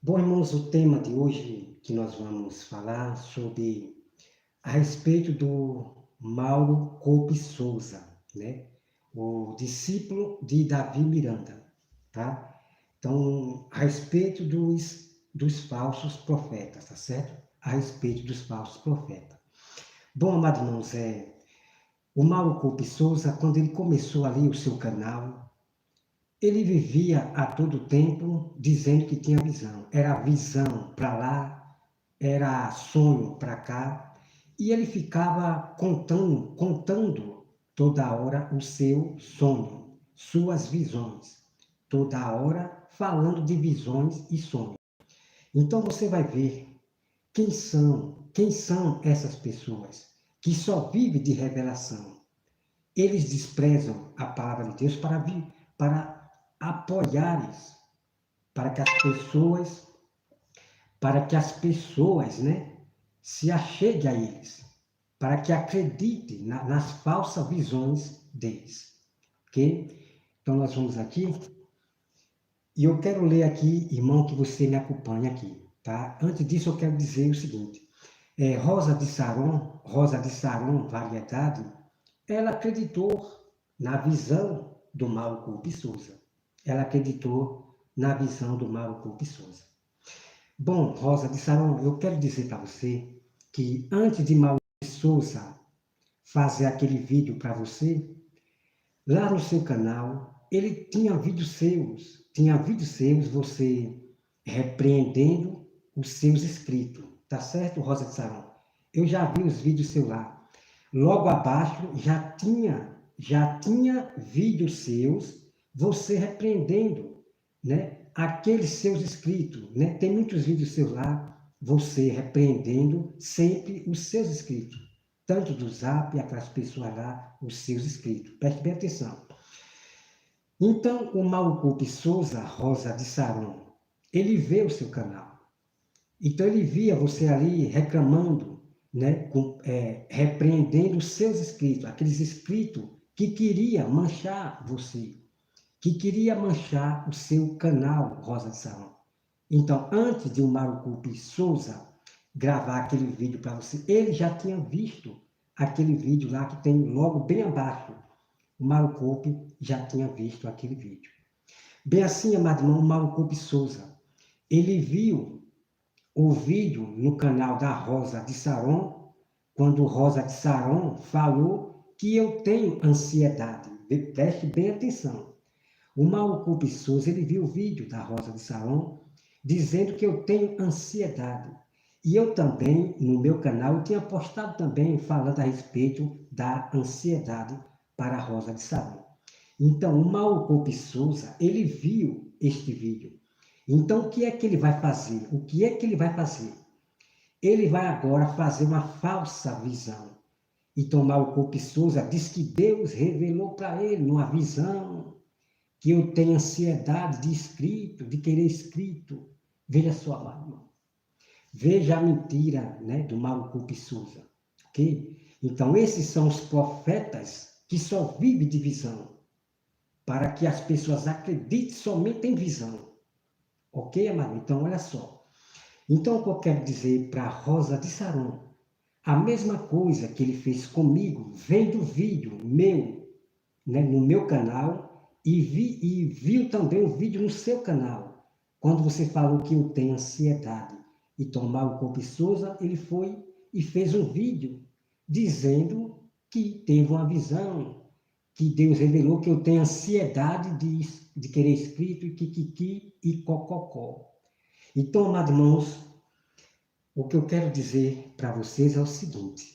Bom, irmãos, o tema de hoje que nós vamos falar sobre a respeito do Mauro Coupe Souza, né? O discípulo de Davi Miranda, tá? Então, a respeito dos falsos profetas, tá certo? A respeito dos falsos profetas. Bom, amados irmãos, o Mauro Coupe Souza, quando ele começou ali o seu canal, ele vivia a todo tempo dizendo que tinha visão. Era visão para lá, era sonho para cá, e ele ficava contando toda hora o seu sonho, suas visões, toda hora falando de visões e sonhos. Então você vai ver quem são essas pessoas que só vivem de revelação. Eles desprezam a palavra de Deus para apoiar isso, para que as pessoas, né, se acheguem a eles, para que acreditem nas falsas visões deles, ok? Então nós vamos aqui, e eu quero ler aqui, irmão, que você me acompanhe aqui, tá? Antes disso eu quero dizer o seguinte, Rosa de Saron, variedade, ela acreditou na visão do Mauro Coupe Souza. Ela acreditou na visão do Mauro Coupe Souza. Bom, Rosa de Saron, eu quero dizer para você que antes de Mauro Coupe Souza fazer aquele vídeo para você, lá no seu canal, ele tinha vídeos seus, você repreendendo os seus inscritos, tá certo, Rosa de Saron? Eu já vi os vídeos seus lá. Logo abaixo já tinha vídeos seus, você repreendendo, né, aqueles seus inscritos, né? Tem muitos vídeos seus lá, você repreendendo sempre os seus inscritos, tanto do Zap, aquelas pessoas lá, os seus inscritos. Preste bem atenção. Então, o Mauro Coupe Souza, Rosa de Saron, ele vê o seu canal. Então ele via você ali reclamando, né, repreendendo os seus inscritos, aqueles inscritos que queria manchar você, que queria manchar o seu canal, Rosa de Saron. Então, antes de o Mauro Coupe Souza gravar aquele vídeo para você, ele já tinha visto aquele vídeo lá que tem logo bem abaixo. O Mauro Coupe já tinha visto aquele vídeo. Bem assim, amado irmão, o Mauro Coupe Souza, ele viu o vídeo no canal da Rosa de Saron, quando Rosa de Saron falou que eu tenho ansiedade. Preste bem atenção. O Mauro Coupe Souza, ele viu o vídeo da Rosa de Saron dizendo que eu tenho ansiedade. E eu também, no meu canal, eu tinha postado também falando a respeito da ansiedade para a Rosa de Saron. Então, o Mauro Coupe Souza, ele viu este vídeo. Então, o que é que ele vai fazer? O que é que ele vai fazer? Ele vai agora fazer uma falsa visão. Então, Mauro Coupe Souza diz que Deus revelou para ele numa visão que eu tenho ansiedade de escrito, de querer escrito. Veja só, amado. Veja a mentira, né, do Mauro Coupe Souza. Ok? Então, esses são os profetas que só vivem de visão, para que as pessoas acreditem somente em visão. Ok, amado? Então, olha só. Então, o que eu quero dizer para Rosa de Saron, a mesma coisa que ele fez comigo, vendo o vídeo meu, né, no meu canal, e viu também o vídeo no seu canal, quando você falou que eu tenho ansiedade e tomar o Coupe Souza, ele foi e fez um vídeo dizendo que teve uma visão, que Deus revelou que eu tenho ansiedade de querer escrito, e kikiki e cococó. Então, amados irmãos, o que eu quero dizer para vocês é o seguinte.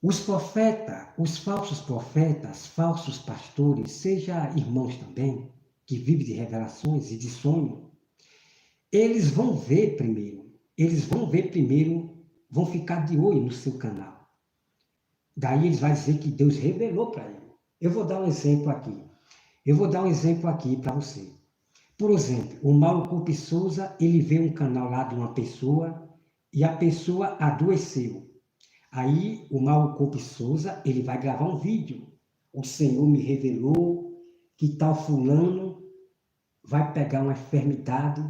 Os profetas, os falsos profetas, falsos pastores, seja irmãos também, que vivem de revelações e de sonho, eles vão ver primeiro, vão ficar de olho no seu canal. Daí eles vão dizer que Deus revelou para ele. Eu vou dar um exemplo aqui para você. Por exemplo, o Mauro Coupe Souza, ele vê um canal lá de uma pessoa e a pessoa adoeceu. Aí o Mauro Coupe Souza, ele vai gravar um vídeo. O Senhor me revelou que tal fulano vai pegar uma enfermidade,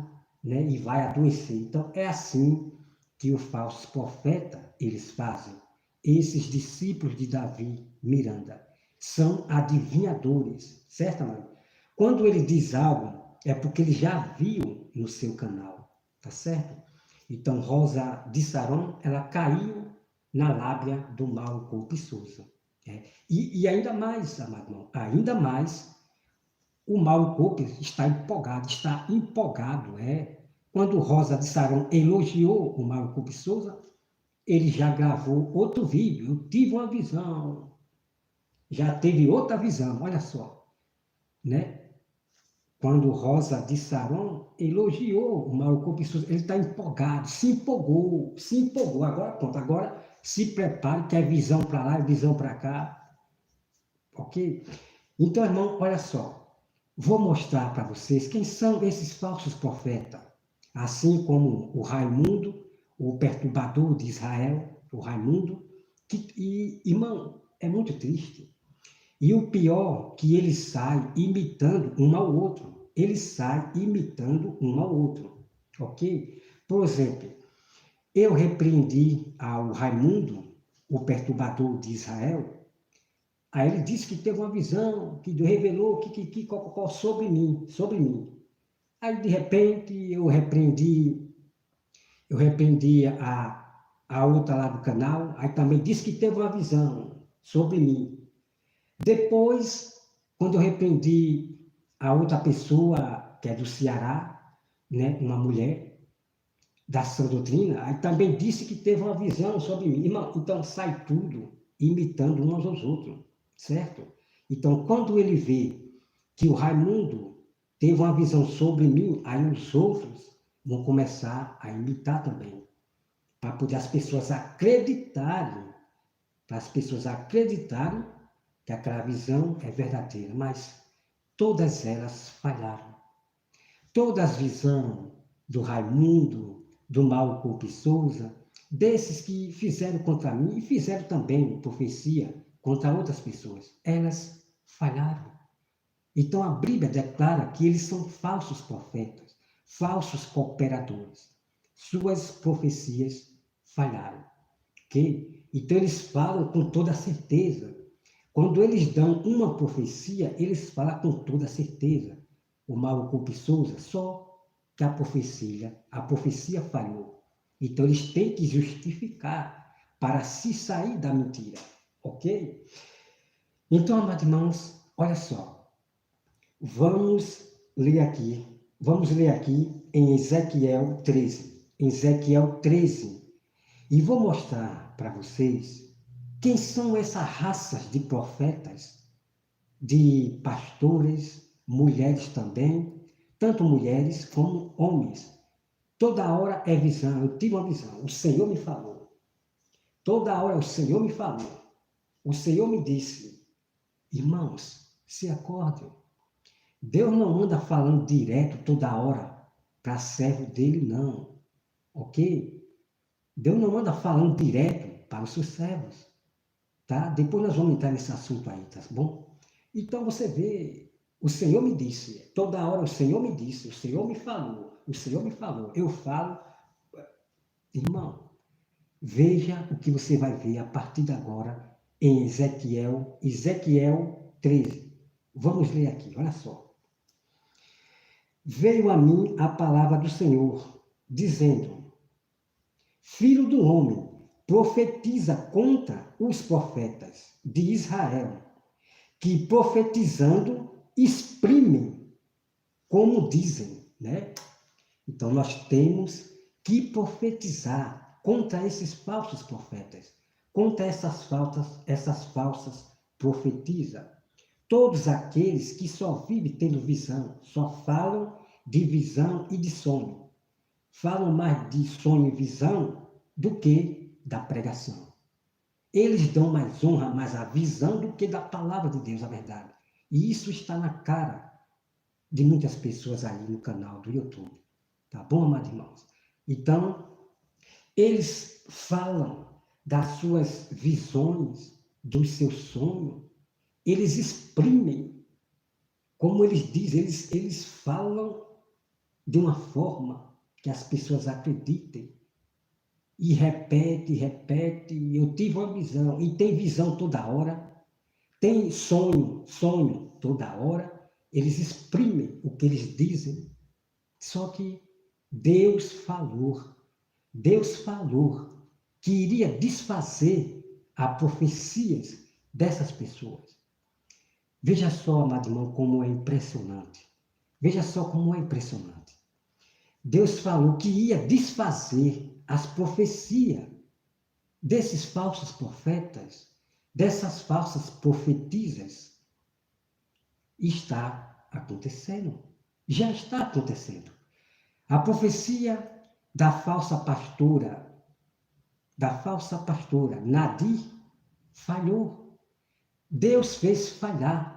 né, e vai adoecer. Então, é assim que os falsos profetas, eles fazem. Esses discípulos de Davi Miranda são adivinhadores, certo, mãe? Quando ele diz algo, é porque ele já viu no seu canal, tá certo? Então, Rosa de Saron, ela caiu na lábia do mal Coupe Souza. E ainda mais, amado irmão, ainda mais, o Mauro Cooper está empolgado. Quando Rosa de Saron elogiou o Mauro Cooper Souza, ele já gravou outro vídeo. Eu tive uma visão, já teve outra visão, olha só, né? Quando Rosa de Saron elogiou o Mauro Cooper Souza, ele está empolgado, se empolgou. Agora, pronto, agora se prepare, que é visão para lá, é visão para cá, ok? Então, irmão, olha só. Vou mostrar para vocês quem são esses falsos profetas, assim como o Raimundo, o perturbador de Israel, o Raimundo, irmão, é muito triste. E o pior, que ele sai imitando um ao outro. Ele sai imitando um ao outro, ok? Por exemplo, eu repreendi ao Raimundo, o perturbador de Israel. Aí ele disse que teve uma visão, que Deus revelou sobre mim, sobre mim. Aí, de repente, eu repreendi a outra lá do canal, aí também disse que teve uma visão sobre mim. Depois, quando eu repreendi a outra pessoa, que é do Ceará, né, uma mulher da sã doutrina, aí também disse que teve uma visão sobre mim. Irmão, então sai tudo imitando uns aos outros, certo? Então, quando ele vê que o Raimundo teve uma visão sobre mim, aí os outros vão começar a imitar também, para poder as pessoas acreditarem, para as pessoas acreditarem que aquela visão é verdadeira, mas todas elas falharam. Todas as visões do Raimundo, do Mauro Coupe Souza, desses que fizeram contra mim e fizeram também profecia contra outras pessoas, elas falharam. Então a Bíblia declara que eles são falsos profetas, falsos cooperadores. Suas profecias falharam, ok? Então eles falam com toda certeza. Quando eles dão uma profecia, eles falam com toda certeza. O Mauro Coupe Souza, só que a profecia falhou. Então eles têm que justificar para se sair da mentira, ok? Então, amados irmãos, olha só. Vamos vamos ler aqui em Ezequiel 13. Ezequiel 13. E vou mostrar para vocês quem são essas raças de profetas, de pastores, mulheres também, tanto mulheres como homens. Toda hora é visão, eu tive uma visão, o Senhor me falou. Toda hora o Senhor me falou. O Senhor me disse, irmãos, se acordem. Deus não anda falando direto toda hora para servo dele, não. Ok? Deus não anda falando direto para os seus servos. Tá? Depois nós vamos entrar nesse assunto aí, tá bom? Então você vê, o Senhor me disse, toda hora o Senhor me disse, o Senhor me falou, o Senhor me falou. Eu falo, irmão, veja o que você vai ver a partir de agora em Ezequiel 13. Vamos ler aqui, olha só. Veio a mim a palavra do Senhor, dizendo: Filho do homem, profetiza contra os profetas de Israel, que profetizando exprimem como dizem, né? Então nós temos que profetizar contra esses falsos profetas, contra essas falsas profetizas. Todos aqueles que só vivem tendo visão, só falam de visão e de sonho. Falam mais de sonho e visão do que da pregação. Eles dão mais honra, mais à visão do que da palavra de Deus, a verdade. E isso está na cara de muitas pessoas aí no canal do YouTube. Tá bom, amados irmãos? Então, eles falam das suas visões, dos seus sonhos. Eles exprimem como eles dizem, eles falam de uma forma que as pessoas acreditem. E repete, repete. Eu tive uma visão, e tem visão toda hora, tem sonho toda hora. Eles exprimem o que eles dizem. Só que Deus falou que iria desfazer as profecias dessas pessoas. Veja só, amado irmão, como é impressionante. Veja só como é impressionante. Deus falou que ia desfazer as profecias desses falsos profetas, dessas falsas profetisas. Está acontecendo. Já está acontecendo. A profecia da falsa pastora Nadir, falhou. Deus fez falhar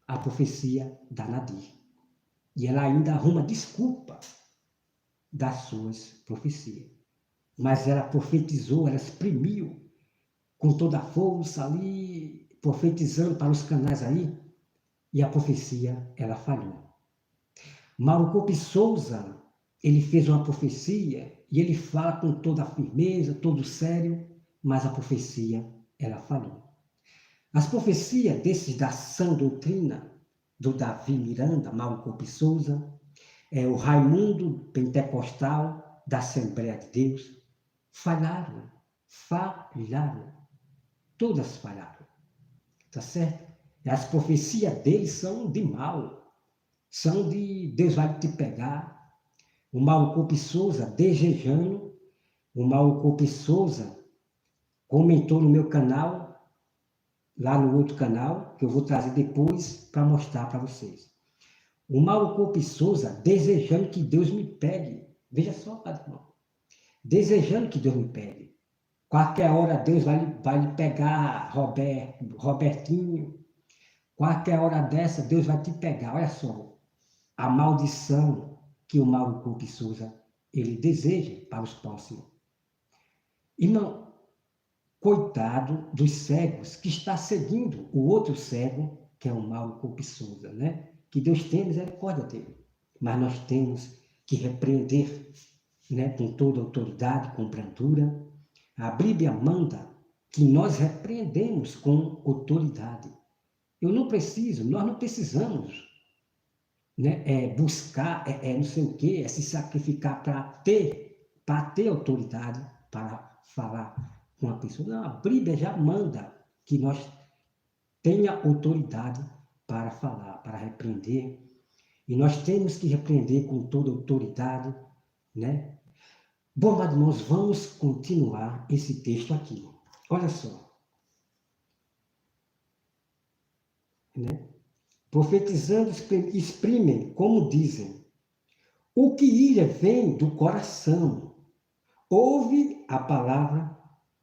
a profecia da Nadir. E ela ainda arruma desculpa das suas profecias. Mas ela profetizou, ela exprimiu com toda a força ali, profetizando para os canais aí, e a profecia, ela falhou. Mauro Coupe Souza, ele fez uma profecia, e ele fala com toda a firmeza, todo sério, mas a profecia, ela falhou. As profecias desses da sã doutrina, do Davi Miranda, Mauro Coupe Souza, o Raimundo Pentecostal, da Assembleia de Deus, falharam. Todas falharam. Tá certo? As profecias deles são de mal. São de Deus vai te pegar. O Mauro Coupe Souza, desejando, o Mauro Coupe Souza comentou no meu canal, lá no outro canal, que eu vou trazer depois para mostrar para vocês. O Mauro Coupe Souza desejando que Deus me pegue. Veja só, padre irmão. Desejando que Deus me pegue. Qualquer hora Deus vai lhe pegar, Robertinho. Qualquer hora dessa Deus vai te pegar. Olha só, a maldição que o Mauro Coupe Souza, ele deseja para os próximos. Irmão, coitado dos cegos que está seguindo o outro cego, que é o Mauro Coupe Souza, né? Que Deus tenha misericórdia dele. Mas nós temos que repreender, né, com toda autoridade, com brandura. A Bíblia manda que nós repreendemos com autoridade. Nós não precisamos, né, buscar, não sei o quê, se sacrificar para ter autoridade para falar com a pessoa. Não, a Bíblia já manda que nós tenha autoridade para falar, para repreender. E nós temos que repreender com toda autoridade, né? Bom, amados irmãos, vamos continuar esse texto aqui. Olha só. Né? Profetizando, exprimem, como dizem, o que ilha vem do coração. Ouve a palavra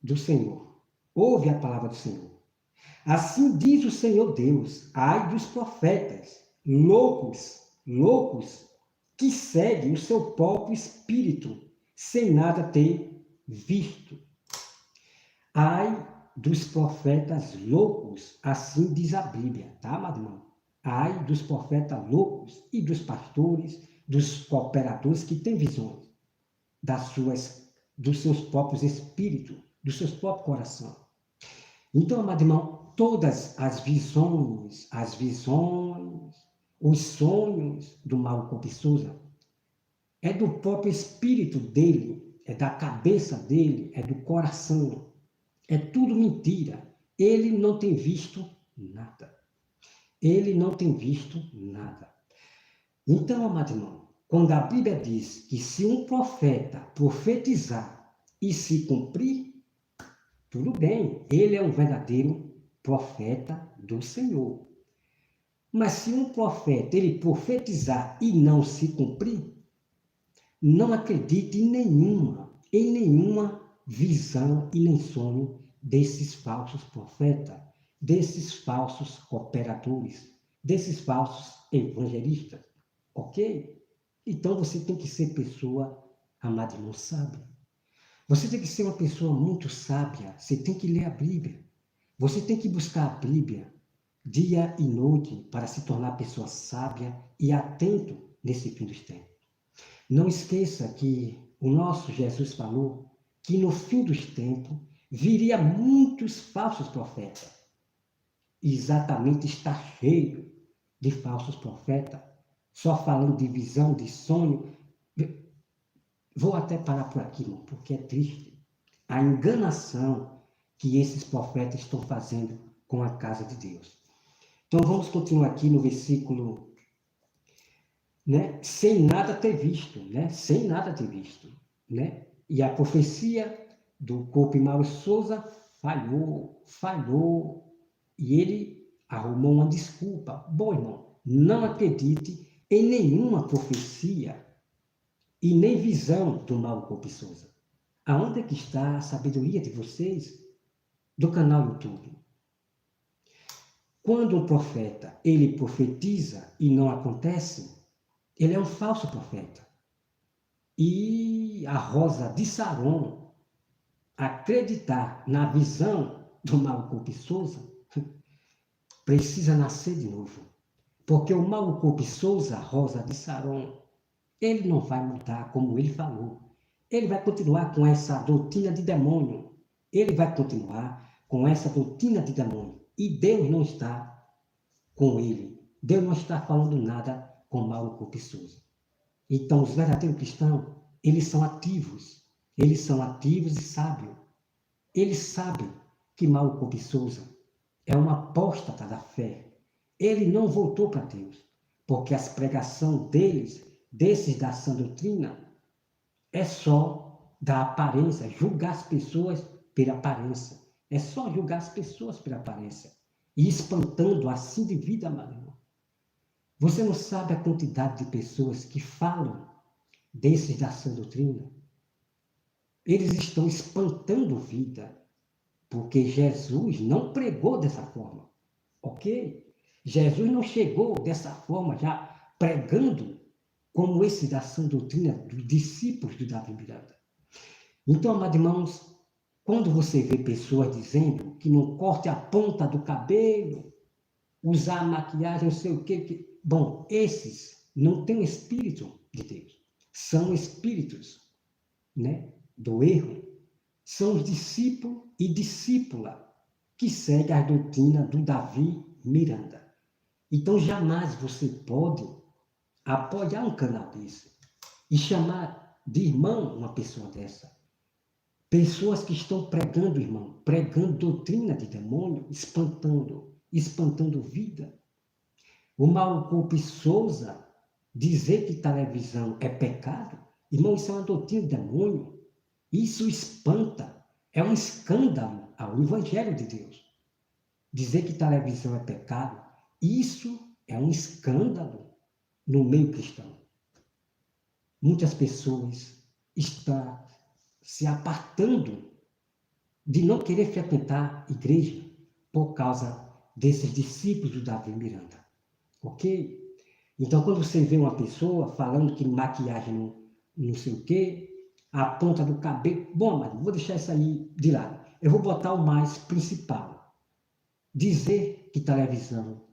do Senhor. Ouve a palavra do Senhor. Assim diz o Senhor Deus, ai dos profetas, loucos, que seguem o seu próprio espírito, sem nada ter visto. Ai dos profetas loucos, assim diz a Bíblia, tá, amado irmão? Ai dos profetas loucos e dos pastores, dos cooperadores que têm visões dos seus próprios espíritos, dos seus próprios corações. Então, amado irmão, todas as visões, os sonhos do Mauro Coupe Souza, é do próprio espírito dele, é da cabeça dele, é do coração. É tudo mentira. Ele não tem visto nada. Ele não tem visto nada. Então, amado irmão, quando a Bíblia diz que se um profeta profetizar e se cumprir, tudo bem, ele é um verdadeiro profeta do Senhor. Mas se um profeta ele profetizar e não se cumprir, não acredite em nenhuma visão e nem sonho desses falsos profetas, desses falsos cooperadores, desses falsos evangelistas, ok? Então você tem que ser pessoa, amado irmão, sábia. Você tem que ser uma pessoa muito sábia, você tem que ler a Bíblia, você tem que buscar a Bíblia, dia e noite para se tornar pessoa sábia e atento nesse fim dos tempos. Não esqueça que o nosso Jesus falou que no fim dos tempos viria muitos falsos profetas. E exatamente está cheio de falsos profetas, só falando de visão, de sonho. Vou até parar por aqui, irmão, porque é triste a enganação que esses profetas estão fazendo com a casa de Deus. Então vamos continuar aqui no versículo, né? Sem nada ter visto, né? Sem nada ter visto, né? E a profecia do Coupe Mauro Souza falhou, e ele arrumou uma desculpa. Bom, irmão, não acredite em nenhuma profecia e nem visão do Mauro Coupe Souza. Aonde é que está a sabedoria de vocês do canal YouTube? Quando um profeta, ele profetiza e não acontece, ele é um falso profeta. E a Rosa de Saron acreditar na visão do Mauro Coupe Souza, precisa nascer de novo. Porque o Mauro Coupe Souza, Rosa de Saron, ele não vai mudar como ele falou. Ele vai continuar com essa doutrina de demônio. Ele vai continuar com essa doutrina de demônio. E Deus não está com ele. Deus não está falando nada com Mauro Coupe Souza. Então, os verdadeiros cristãos, eles são ativos. Eles são ativos e sábios. Eles sabem que Mauro Coupe Souza é uma apóstata da fé. Ele não voltou para Deus, porque as pregações desses da sã doutrina, é só da aparência, julgar as pessoas pela aparência. É só julgar as pessoas pela aparência. E espantando assim de vida, mano. Você não sabe a quantidade de pessoas que falam desses da sã doutrina? Eles estão espantando vida, porque Jesus não pregou dessa forma, ok? Jesus não chegou dessa forma, já pregando como esse da sã doutrina dos discípulos de Davi Miranda. Então, amados irmãos, quando você vê pessoas dizendo que não corte a ponta do cabelo, usar maquiagem, não sei o quê, bom, esses não têm o Espírito de Deus. São espíritos, né, do erro. São os discípulos e discípula que seguem a doutrina do Davi Miranda. Então, jamais você pode apoiar um canal desse e chamar de irmão uma pessoa dessa. Pessoas que estão pregando, irmão, pregando doutrina de demônio, espantando vida. O Mauro Coupe Souza dizer que televisão é pecado, irmão, isso é uma doutrina de demônio. Isso espanta, é um escândalo ao Evangelho de Deus. Dizer que televisão é pecado, isso é um escândalo no meio cristão. Muitas pessoas estão se apartando de não querer frequentar a igreja por causa desses discípulos do Davi Miranda. Ok? Então, quando você vê uma pessoa falando que maquiagem não sei o quê, a ponta do cabelo... Bom, mas vou deixar isso aí de lado. Eu vou botar o mais principal. Dizer que televisão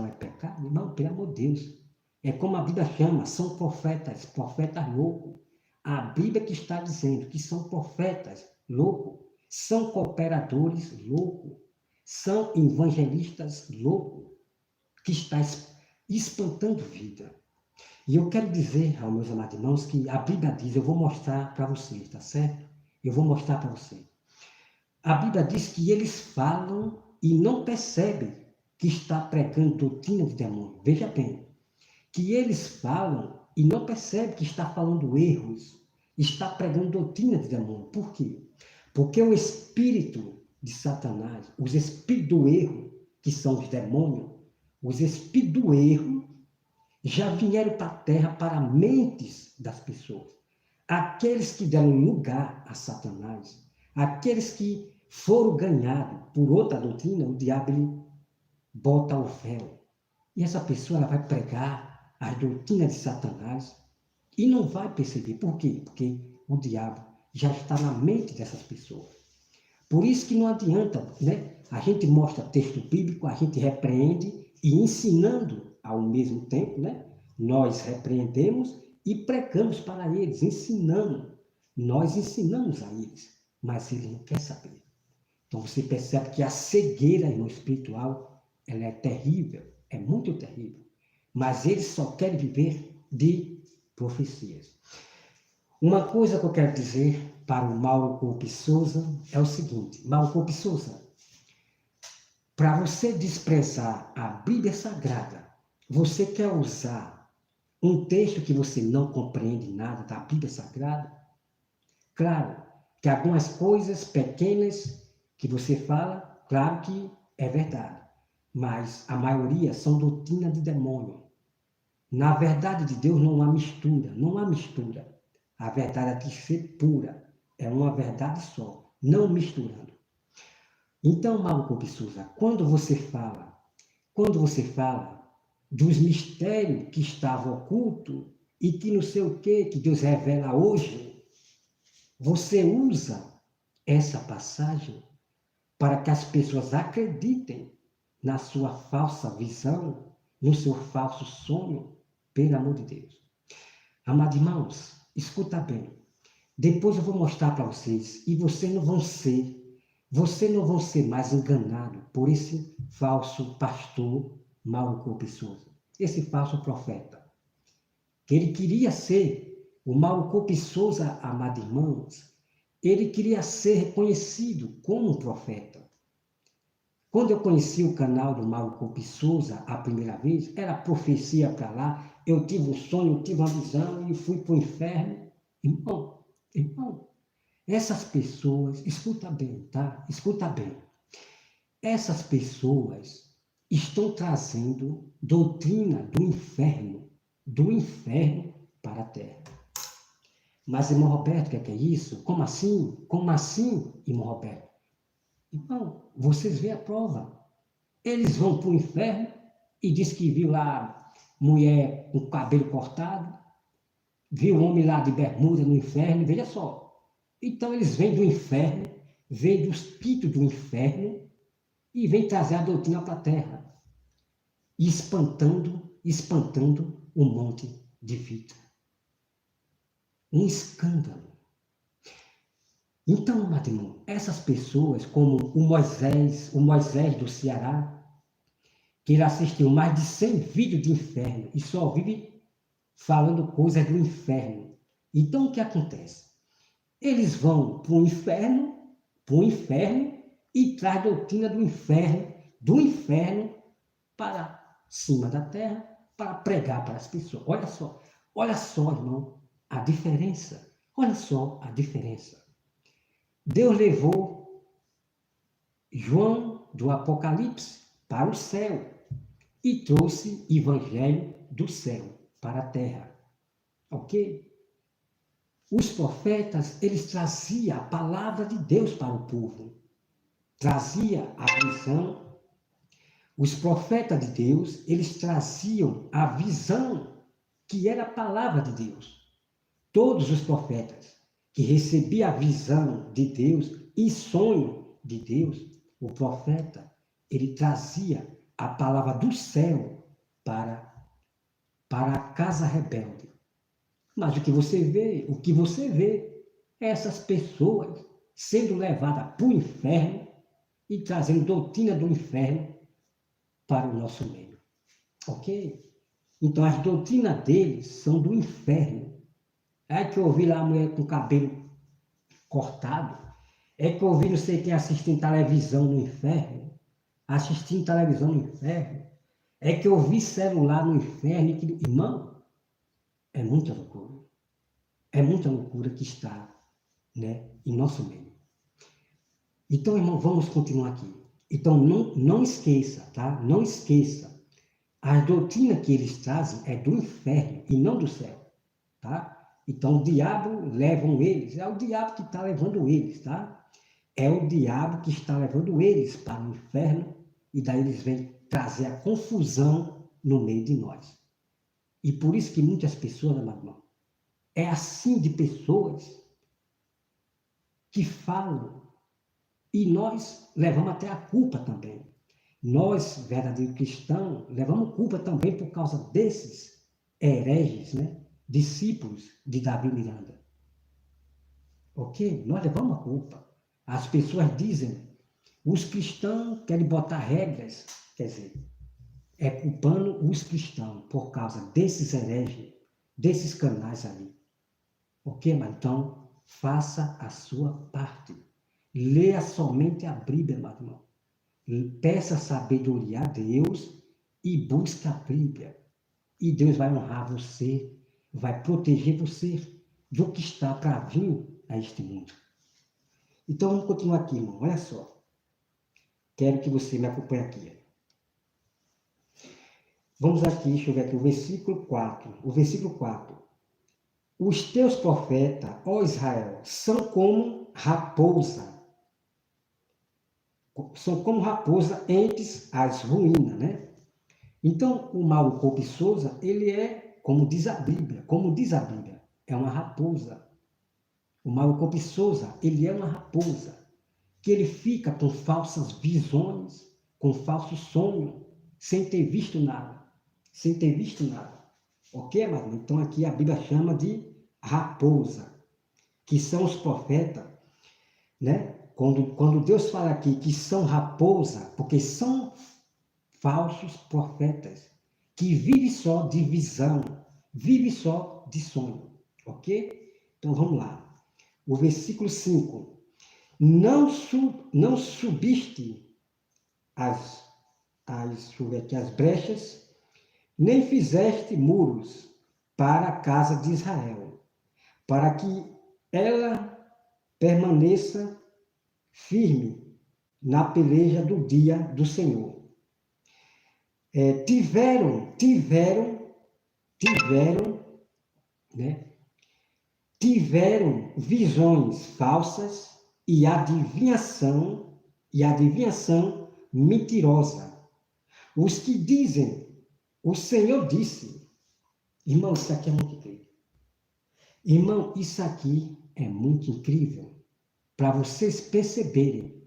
é pecado, irmão, pelo amor de Deus. É como a Bíblia chama, são profetas loucos. A Bíblia que está dizendo que são profetas loucos, são cooperadores loucos, são evangelistas loucos, que está espantando vida. E eu quero dizer aos meus amados irmãos que a Bíblia diz, eu vou mostrar para vocês, tá certo? Eu vou mostrar para vocês. A Bíblia diz que eles falam e não percebem que está pregando doutrina de demônio. Veja bem, que eles falam e não percebem que está falando erros, está pregando doutrina de demônio. Por quê? Porque o espírito de Satanás, os espíritos do erro, que são os demônios, os espíritos do erro já vieram para a terra, para mentes das pessoas. Aqueles que deram lugar a Satanás, aqueles que foram ganhados por outra doutrina, o diabo ele bota o véu. E essa pessoa ela vai pregar a doutrina de Satanás e não vai perceber. Por quê? Porque o diabo já está na mente dessas pessoas. Por isso que não adianta, né? A gente mostra texto bíblico, a gente repreende e ensinando ao mesmo tempo, né? Nós repreendemos e pregamos para eles, ensinando. Nós ensinamos a eles, mas eles não querem saber. Então você percebe que a cegueira no espiritual, ela é terrível, é muito terrível. Mas eles só querem viver de profecias. Uma coisa que eu quero dizer para o Mauro Coupe Souza é o seguinte: Mauro Coupe Souza, para você desprezar a Bíblia Sagrada, você quer usar um texto que você não compreende nada da Bíblia Sagrada? Claro que algumas coisas pequenas que você fala, claro que é verdade, mas a maioria são doutrina de demônio. Na verdade de Deus não há mistura, não há mistura. A verdade tem que ser pura, é uma verdade só, não misturando. Então, Mauro Coupe Souza, quando você fala dos mistérios que estavam ocultos e que não sei o que Deus revela hoje, você usa essa passagem para que as pessoas acreditem na sua falsa visão, no seu falso sonho, pelo amor de Deus. Amados irmãos, escuta bem. Depois eu vou mostrar para vocês e vocês não vão ser mais enganados por esse falso pastor Mauro Coupe Souza, esse falso profeta. Que ele queria ser, o Mauro Coupe Souza, amados irmãos, ele queria ser reconhecido como um profeta. Quando eu conheci o canal do Mauro Coupe Souza a primeira vez, era profecia para lá, eu tive um sonho, eu tive uma visão e fui para o inferno. Irmão, essas pessoas, escuta bem, tá? Escuta bem. Essas pessoas estão trazendo doutrina do inferno para a terra. Mas, irmão Roberto, o que é isso? Como assim? Como assim, irmão Roberto? Irmão, vocês veem a prova. Eles vão para o inferno e diz que viu lá mulher com cabelo cortado, viu homem lá de bermuda no inferno, veja só. Então eles vêm do inferno, vêm do espírito do inferno e vêm trazer a doutrina para a terra, espantando um monte de vida. Um escândalo. Então, amado irmão, essas pessoas, como o Moisés do Ceará, que ele assistiu mais de 100 vídeos de inferno e só vive falando coisas do inferno. Então, o que acontece? Eles vão para o inferno e traz doutrina do inferno para cima da terra, para pregar para as pessoas. Olha só, irmão, a diferença. Olha só a diferença. Deus levou João do Apocalipse para o céu e trouxe evangelho do céu para a terra. Ok? Os profetas, eles traziam a palavra de Deus para o povo. Trazia a visão. Os profetas de Deus, eles traziam a visão que era a palavra de Deus. Todos os profetas que recebiam a visão de Deus e sonho de Deus, o profeta, ele trazia a palavra do céu para a casa rebelde. Mas o que você vê é essas pessoas sendo levadas para o inferno e trazendo doutrina do inferno para o nosso meio. Ok? Então as doutrinas deles são do inferno. É que eu ouvi lá a mulher com o cabelo cortado. É que eu ouvi não sei quem assistindo televisão no inferno. Assistindo televisão no inferno. É que eu vi celular no inferno. Irmão, é muita loucura. É muita loucura que está, né, em nosso meio. Então, irmão, vamos continuar aqui. Então, não esqueça, tá? Não esqueça. A doutrina que eles trazem é do inferno e não do céu, tá? Então, o diabo levam eles. É o diabo que está levando eles, tá? É o diabo que está levando eles para o inferno e daí eles vêm trazer a confusão no meio de nós. E por isso que muitas pessoas, meu irmão, é assim de pessoas que falam E nós levamos até a culpa também. Nós, verdadeiros cristãos, levamos culpa também por causa desses hereges, né? Discípulos de Davi Miranda. Ok? Nós levamos a culpa. As pessoas dizem, os cristãos querem botar regras, quer dizer, é culpando os cristãos por causa desses hereges, desses canais ali. Ok? Mas então, faça a sua parte. Leia somente a Bíblia, meu irmão. Peça sabedoria a Deus e busque a Bíblia. E Deus vai honrar você, vai proteger você do que está para vir a este mundo. Então vamos continuar aqui, irmão. Olha só. Quero que você me acompanhe aqui. Vamos aqui, deixa eu ver aqui, o versículo 4. O versículo 4. Os teus profetas, ó Israel, são como raposa. São como raposa entre as ruínas, né? Então, o Mauro Coupe Souza, ele é, como diz a Bíblia, é uma raposa. O Mauro Coupe Souza, ele é uma raposa, que ele fica com falsas visões, com falsos sonhos, sem ter visto nada. Sem ter visto nada. Ok, Mauro? Então, aqui a Bíblia chama de raposa, que são os profetas, né? Quando Deus fala aqui que são raposa, porque são falsos profetas, que vivem só de visão, vivem só de sonho, ok? Então vamos lá. O versículo 5. Não subiste as brechas, nem fizeste muros para a casa de Israel, para que ela permaneça firme na peleja do dia do Senhor. Tiveram visões falsas e adivinhação mentirosa. Os que dizem, o Senhor disse. Irmão, isso aqui é muito incrível. Irmão, isso aqui é muito incrível para vocês perceberem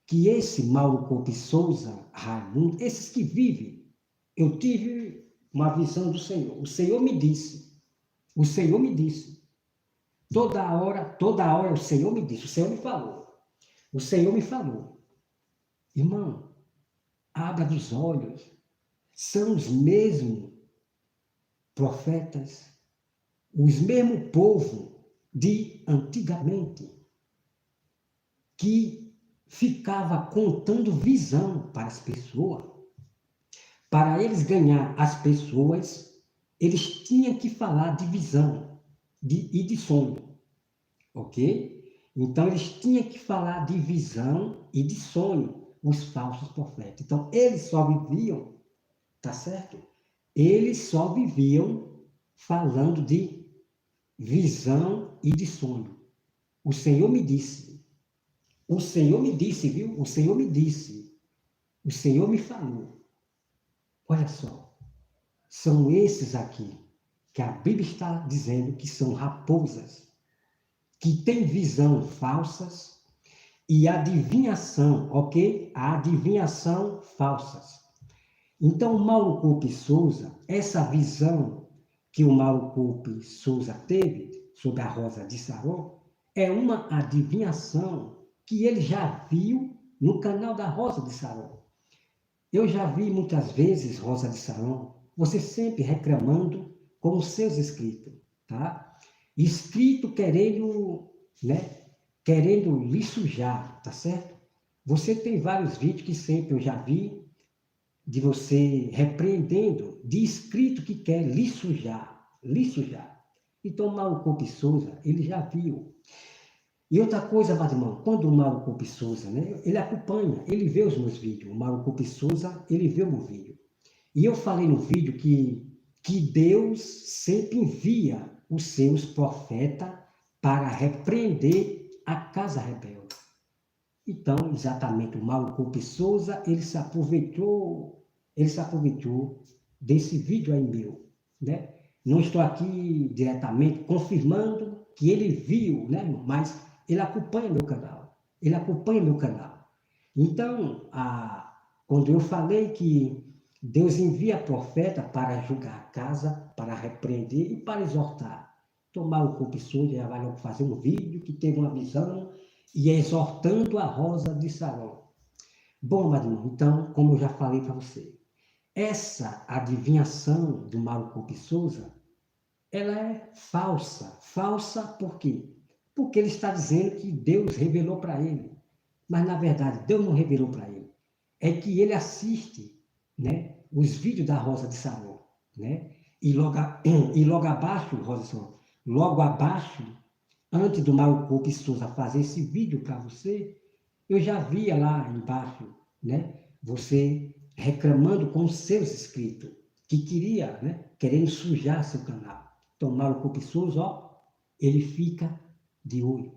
que esse Mauro Coupe Souza, Raimundo, esses que vivem, eu tive uma visão do Senhor. O Senhor me disse. Toda hora o Senhor me disse, o Senhor me falou. O Senhor me falou. Irmão, abra os olhos. São os mesmos profetas, os mesmos povo de antigamente, que ficava contando visão para as pessoas. Para eles ganhar as pessoas, eles tinham que falar de visão e de sonho, ok? Então, eles tinham que falar de visão e de sonho, os falsos profetas. Então, eles só viviam, tá certo? Eles só viviam falando de visão e de sonho. O Senhor me disse, viu? O Senhor me disse, o Senhor me falou. Olha só, são esses aqui que a Bíblia está dizendo que são raposas, que têm visão falsas e adivinhação, ok? A adivinhação falsas. Então, o Mauro Coupe Souza, essa visão que o Mauro Coupe Souza teve sobre a Rosa de Saron, é uma adivinhação que ele já viu no canal da Rosa de Saron. Eu já vi muitas vezes, Rosa de Saron, você sempre reclamando com os seus escritos, tá? Escrito querendo, né? Querendo lhe sujar, tá certo? Você tem vários vídeos que sempre eu já vi de você repreendendo de escrito que quer lhe sujar, lhe sujar. Então, Mauro Coupe Souza, ele já viu. E outra coisa, meu irmão, quando o Mauro Coupe Souza, né, ele acompanha, ele vê os meus vídeos. O Mauro Coupe Souza, ele vê o meu vídeo. E eu falei no vídeo que Deus sempre envia os seus profetas para repreender a casa rebelde. Então, exatamente, o Mauro Coupe Souza, ele se aproveitou desse vídeo aí meu, né? Não estou aqui diretamente confirmando que ele viu, né, mas ele acompanha meu canal. ele acompanha meu canal. Então, quando eu falei que Deus envia profeta para julgar a casa, para repreender e para exortar, tomar o corpo já vai logo fazer um vídeo que teve uma visão e exortando a Rosa de Saron. Bom, Marinho, então, como eu já falei para você, essa adivinhação do Mauro Coupe Souza, ela é falsa. Falsa por quê? Porque ele está dizendo que Deus revelou para ele. Mas, na verdade, Deus não revelou para ele. É que ele assiste, né, os vídeos da Rosa de Saron, né? E logo abaixo, Rosa de Saron, logo abaixo, antes do Mauro Coupe Souza fazer esse vídeo para você, eu já via lá embaixo, né, você reclamando com os seus inscritos, que queria, né, querendo sujar seu canal. Então, Mauro Coupe Souza, ó, ele fica de olho,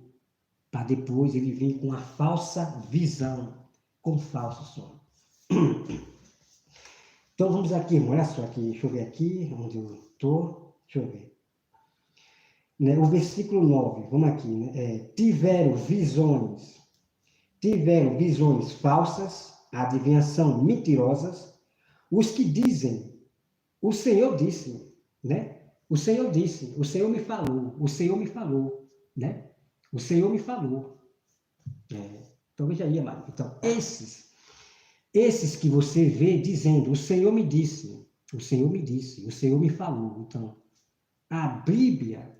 para depois ele vir com a falsa visão, com falso sonho. Então, vamos aqui, olha só aqui, deixa eu ver aqui, onde eu estou, deixa eu ver. Né, o versículo 9, vamos aqui, né, tiveram visões falsas, adivinhação mentirosas, os que dizem, o Senhor disse, né? O Senhor disse, o Senhor me falou, né? O Senhor me falou. Então veja aí, amado. Então, esses que você vê dizendo, o Senhor me disse, o Senhor me disse, o Senhor me falou. Então, a Bíblia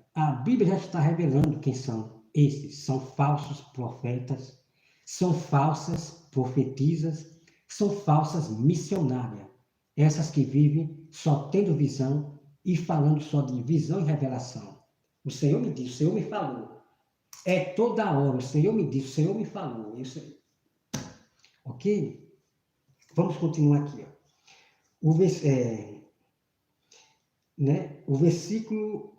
já está revelando quem são esses. São falsos profetas, são falsas profetisas, são falsas missionárias. Essas que vivem só tendo visão e falando só de visão e revelação. O Senhor me disse, o Senhor me falou. É toda hora, o Senhor me disse, o Senhor me falou. Isso aí. Ok? Vamos continuar aqui. Ó. O versículo,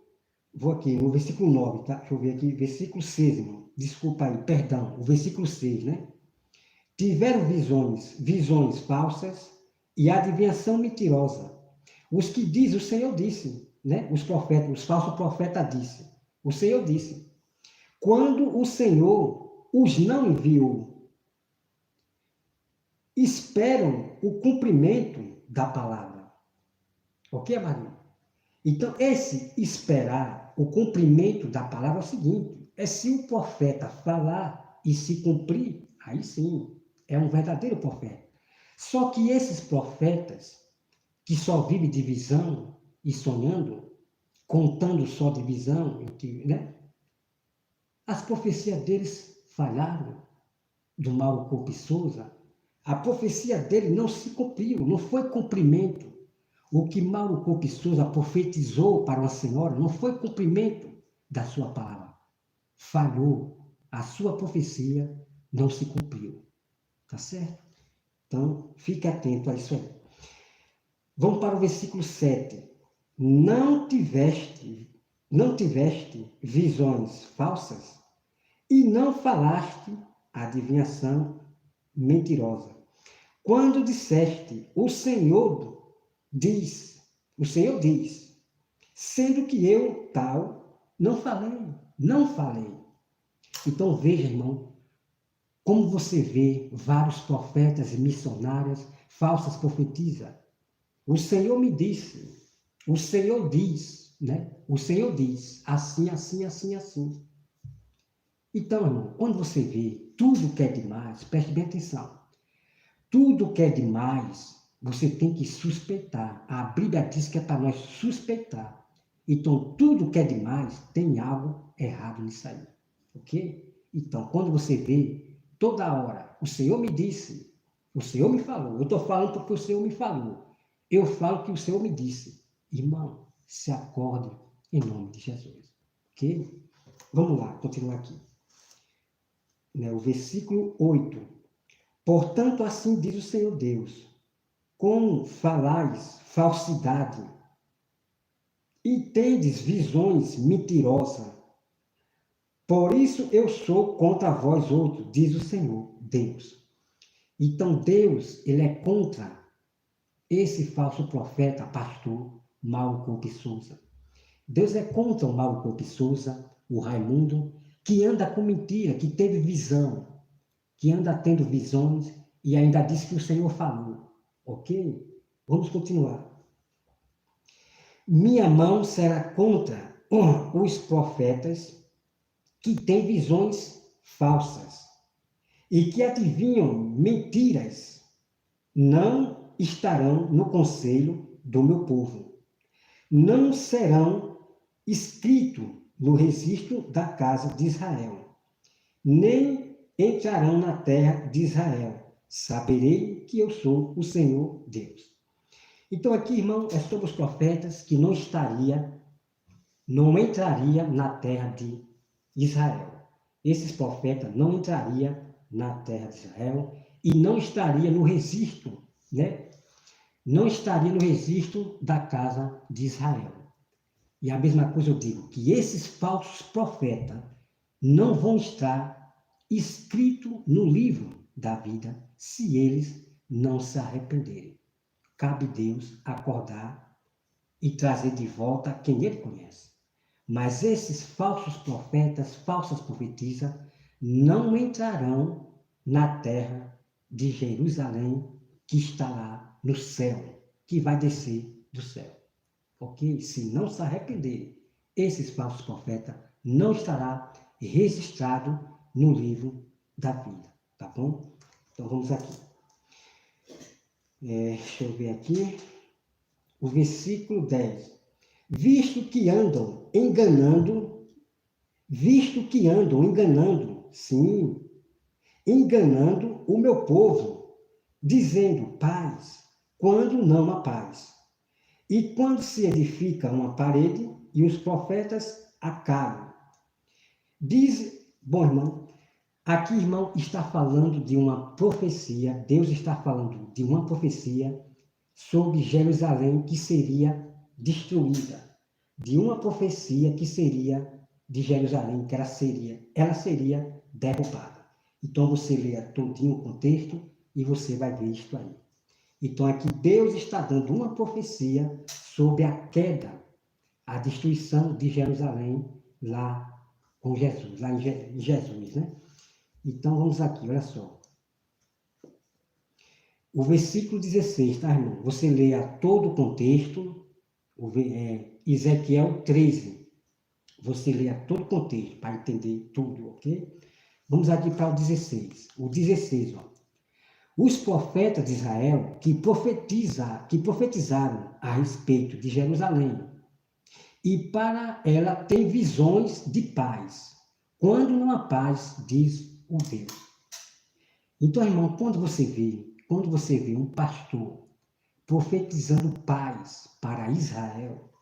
vou aqui, no versículo 9, tá? Deixa eu ver aqui, versículo 6, irmão. Desculpa aí, perdão, o versículo 6, né? Tiveram visões falsas e adivinhação mentirosa. Os que dizem, o Senhor disse, né? Os falsos profetas disse. O Senhor disse. Quando o Senhor os não enviou, esperam o cumprimento da palavra. Ok, Maria? Então, esse esperar o cumprimento da palavra é o seguinte, é se o profeta falar e se cumprir, aí sim, é um verdadeiro profeta. Só que esses profetas, que só vivem de visão e sonhando, contando só de visão, né? As profecias deles falharam, do Mauro Coupe Souza. A profecia dele não se cumpriu, não foi cumprimento. O que Mauro Coupe Souza profetizou para uma senhora não foi cumprimento da sua palavra. Falhou. A sua profecia não se cumpriu. Tá certo? Então, fique atento a isso aí. Vamos para o versículo 7. Não tiveste visões falsas e não falaste adivinhação mentirosa. Quando disseste, o Senhor diz, sendo que eu tal não falei. Então veja, irmão, como você vê vários profetas e missionários falsas profetizam. O Senhor me disse, o Senhor diz, né? O Senhor diz, assim, assim, assim, assim. Então, irmão, quando você vê tudo que é demais, preste bem atenção. Tudo que é demais, você tem que suspeitar. A Bíblia diz que é para nós suspeitar. Então, tudo que é demais, tem algo errado nisso aí. Ok? Então, quando você vê, toda hora, o Senhor me disse, o Senhor me falou, eu estou falando porque o Senhor me falou. Eu falo que o Senhor me disse. Irmão, se acorde em nome de Jesus. Ok? Vamos lá, continuar aqui. O versículo 8. Portanto, assim diz o Senhor Deus, como falais falsidade e tendes visões mentirosas, por isso eu sou contra vós outros, diz o Senhor Deus. Então Deus, ele é contra esse falso profeta, pastor Mauro Coupe Souza. Deus é contra o Mauro Coupe Souza, o Raimundo, que anda com mentira, que teve visão. que anda tendo visões e ainda diz que o Senhor falou. Ok? Vamos continuar. Minha mão será contra os profetas que têm visões falsas e que adivinham mentiras. Não estarão no conselho do meu povo. Não serão escritos no registro da casa de Israel, nem entrarão na terra de Israel. Saberei que eu sou o Senhor Deus. Então aqui, irmão, é sobre os profetas que não entraria na terra de Israel. Esses profetas não entrariam na terra de Israel e não estaria no registro, né? Não estaria no registro da casa de Israel. E a mesma coisa eu digo, que esses falsos profetas não vão estar escritos no livro da vida se eles não se arrependerem. Cabe Deus acordar e trazer de volta quem ele conhece. Mas esses falsos profetas, falsas profetisas, não entrarão na terra de Jerusalém, que está lá no céu, que vai descer do céu. Ok? Se não se arrependerem, esses falsos profetas não estará registrado no livro da vida. Tá bom? Então vamos aqui. Deixa eu ver aqui. O versículo 10. Visto que andam enganando, sim, enganando o meu povo, dizendo paz, quando não há paz. E quando se edifica uma parede, e os profetas a caem. Bom, irmão, aqui, irmão, está falando de uma profecia, Deus está falando de uma profecia sobre Jerusalém que seria destruída, de uma profecia que seria de Jerusalém, que ela seria derrubada. Então você lê todinho o contexto e você vai ver isso aí. Então aqui Deus está dando uma profecia sobre a queda, a destruição de Jerusalém lá com Jesus, lá em Jesus, né? Então vamos aqui, olha só. O versículo 16, tá, irmão? Você lê a todo o contexto, Ezequiel 13. Você lê a todo o contexto para entender tudo, ok? Vamos aqui para o 16. O 16, ó. Os profetas de Israel que profetizaram a respeito de Jerusalém, e para ela tem visões de paz, quando não há paz, diz o Deus. Então, irmão, quando você vê um pastor profetizando paz para Israel,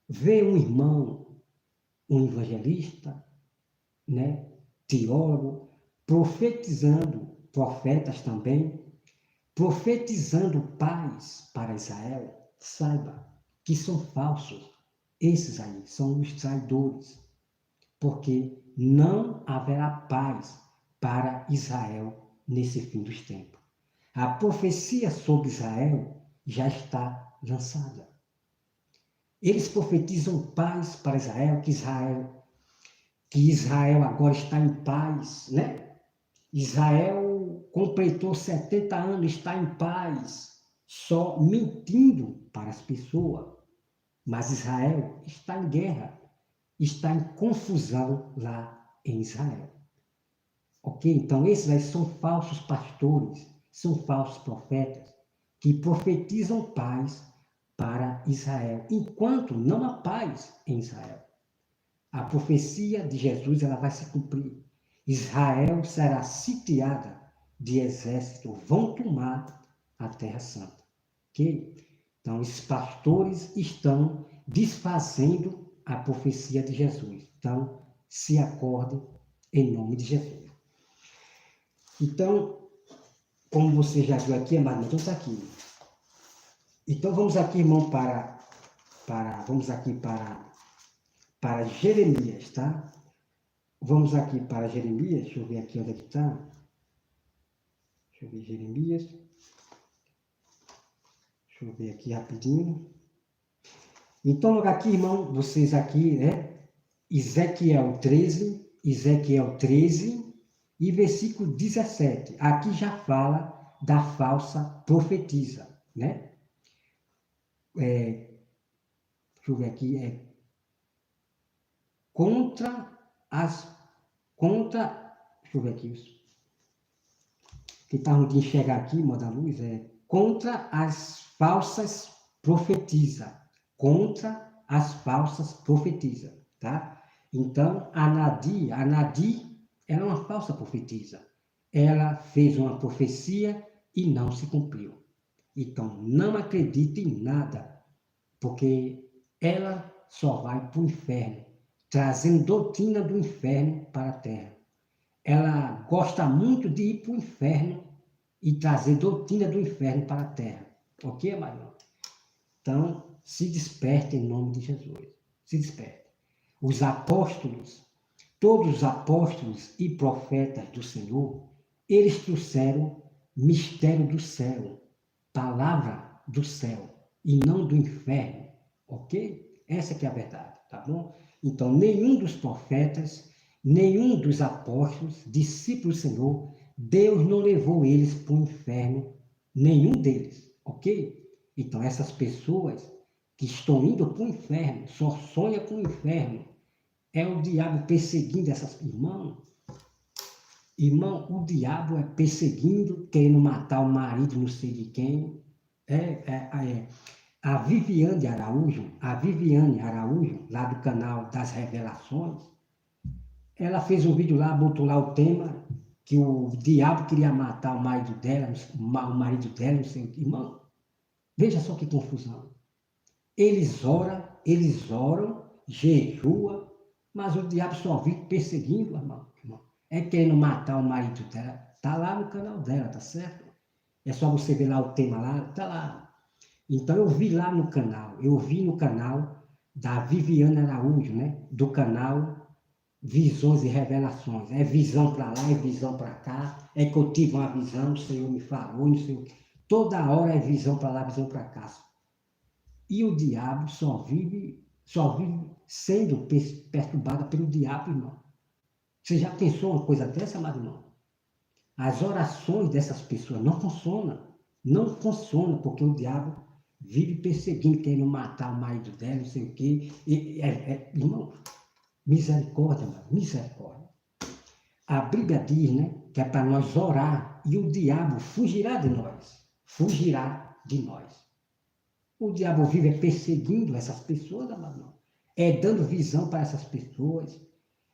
vê um irmão, um evangelista, né, teólogo, profetas também, profetizando paz para Israel, saiba que são falsos. Esses aí são os traidores, porque não haverá paz para Israel nesse fim dos tempos. A profecia sobre Israel já está lançada. Eles profetizam paz para Israel, que Israel agora está em paz, né? Israel completou 70 anos, está em paz, só mentindo para as pessoas. Mas Israel está em guerra, está em confusão lá em Israel. Ok? Então esses aí são falsos pastores, são falsos profetas, que profetizam paz para Israel, enquanto não há paz em Israel. A profecia de Jesus ela vai se cumprir. Israel será sitiada de exército, vão tomar a Terra Santa. Ok? Então, os pastores estão desfazendo a profecia de Jesus. Então, se acordem em nome de Jesus. Então, como você já viu aqui, amado, então está aqui. Então, vamos aqui, irmão, vamos aqui para Jeremias, tá? Vamos aqui para Jeremias, deixa eu ver aqui onde é que está. Deixa eu ver Jeremias. Deixa eu ver aqui rapidinho. Então, aqui, irmão, vocês aqui, né? Ezequiel 13, E versículo 17, aqui já fala da falsa profetisa, né? Deixa eu ver aqui, contra deixa eu ver aqui, que está de enxergar aqui, moda luz, contra as falsas profetisa, contra as falsas profetisa, tá? Então, a Nadi, ela é uma falsa profetisa. Ela fez uma profecia e não se cumpriu. Então, não acredite em nada, porque ela só vai para o inferno, trazendo doutrina do inferno para a terra. Ela gosta muito de ir para o inferno e trazer doutrina do inferno para a terra. Ok, amado? Então, se desperte em nome de Jesus. Se desperte. Os apóstolos, todos os apóstolos e profetas do Senhor, eles trouxeram mistério do céu, palavra do céu, e não do inferno. Ok? Essa que é a verdade, tá bom? Então, nenhum dos profetas, nenhum dos apóstolos, discípulos do Senhor, Deus não levou eles para o inferno, nenhum deles, ok? Então, essas pessoas que estão indo para o inferno, só sonham com o inferno, é o diabo perseguindo essas irmãs. Irmão, o diabo é perseguindo, querendo matar o marido, não sei de quem. A Viviane Araújo, lá do canal das Revelações, ela fez um vídeo lá, botou lá o tema que o diabo queria matar o marido dela, não sei o que. Irmão, veja só que confusão. Eles oram, jejuam, mas o diabo só vive perseguindo, irmão. É querendo matar o marido dela. Tá lá no canal dela, tá certo? É só você ver lá o tema lá, tá lá. Então eu vi no canal da Viviane Araújo, né? Do canal Visões e Revelações. É visão para lá, é visão para cá. É que eu tive uma visão, o Senhor me falou, não sei o quê. Toda hora é visão para lá, visão para cá. E o diabo só vive sendo perturbado pelo diabo, irmão. Você já pensou uma coisa dessa, amado irmão? As orações dessas pessoas não funcionam. Não funcionam, porque o diabo vive perseguindo, querendo matar o marido dela, não sei o quê. Irmão, misericórdia, mano, misericórdia. A Bíblia diz, né, que é para nós orar e o diabo fugirá de nós. Fugirá de nós. O diabo vive perseguindo essas pessoas, amado irmão. É dando visão para essas pessoas.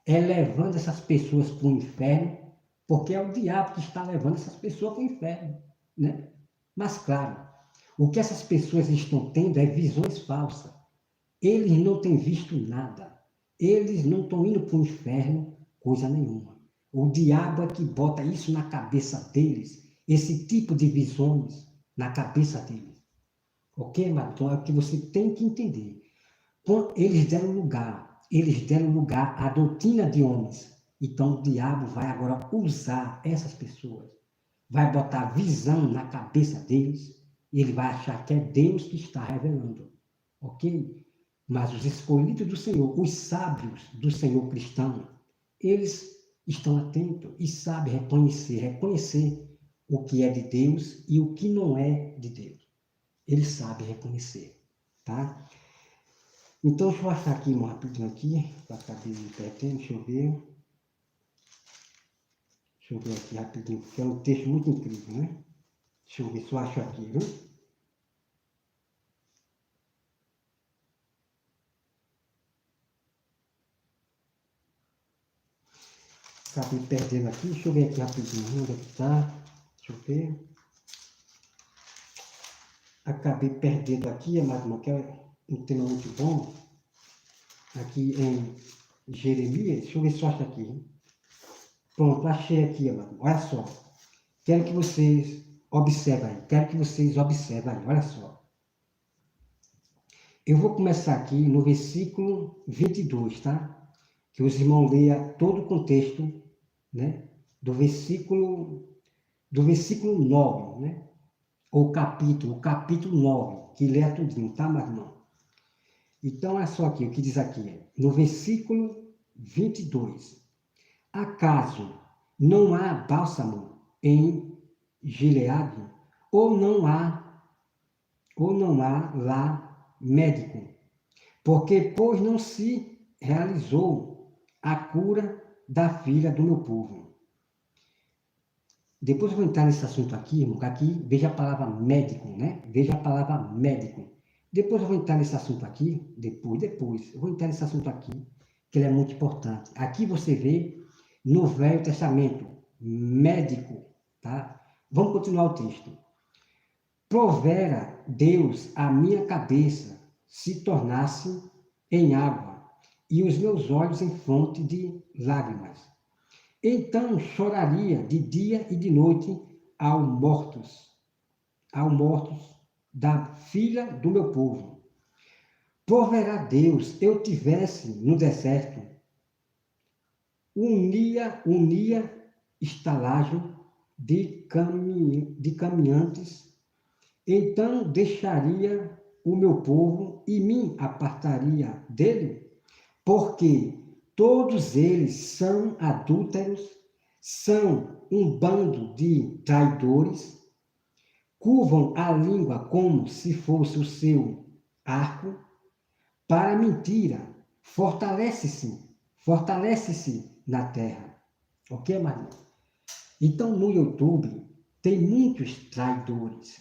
É levando essas pessoas para o inferno, porque é o diabo que está levando essas pessoas para o inferno, né? Mas, claro, o que essas pessoas estão tendo é visões falsas. Eles não têm visto nada. Eles não estão indo para o inferno, coisa nenhuma. O diabo é que bota isso na cabeça deles, esse tipo de visões na cabeça deles. Ok, Maton? É o que você tem que entender. Eles deram lugar à doutrina de homens. Então o diabo vai agora usar essas pessoas, vai botar visão na cabeça deles, e ele vai achar que é Deus que está revelando, ok? Mas os escolhidos do Senhor, os sábios do Senhor cristão, eles estão atentos e sabem reconhecer o que é de Deus e o que não é de Deus. Eles sabem reconhecer, tá? Então, deixa eu achar aqui, rapidinho aqui, para caber pertinho, deixa eu ver. Deixa eu ver aqui rapidinho, porque é um texto muito incrível, né? Deixa eu ver se eu acho aqui, viu? Acabei perdendo aqui, deixa eu ver aqui rapidinho, onde é que tá? Deixa eu ver. Acabei perdendo aqui, amado, que é um tema muito bom. Aqui em Jeremias, deixa eu ver se eu acho aqui. Pronto, achei aqui, amado. Olha só. Quero que vocês observem aí, olha só. Eu vou começar aqui no versículo 22, tá? Que os irmãos leiam todo o contexto, né? Do versículo 9, né? Ou capítulo 9, que lê tudinho, tá, meu irmão? Então, é só aqui, o que diz aqui, no versículo 22. Acaso não há bálsamo em Gileade, ou não há lá médico, porque pois não se realizou a cura da filha do meu povo. Depois eu vou entrar nesse assunto aqui, irmão, que aqui veja a palavra médico, né? Veja a palavra médico. Depois eu vou entrar nesse assunto aqui, depois, eu vou entrar nesse assunto aqui, que ele é muito importante. Aqui você vê no Velho Testamento, médico, tá? Vamos continuar o texto. Provera Deus a minha cabeça se tornasse em água, e os meus olhos em fonte de lágrimas. Então choraria de dia e de noite aos mortos da filha do meu povo. Proverá Deus, eu tivesse no deserto, unia estalagem de caminhantes, então deixaria o meu povo e me apartaria dele, porque todos eles são adúlteros, são um bando de traidores, curvam a língua como se fosse o seu arco, para a mentira, fortalece-se na terra. Ok, Maria? Então, no YouTube, tem muitos traidores.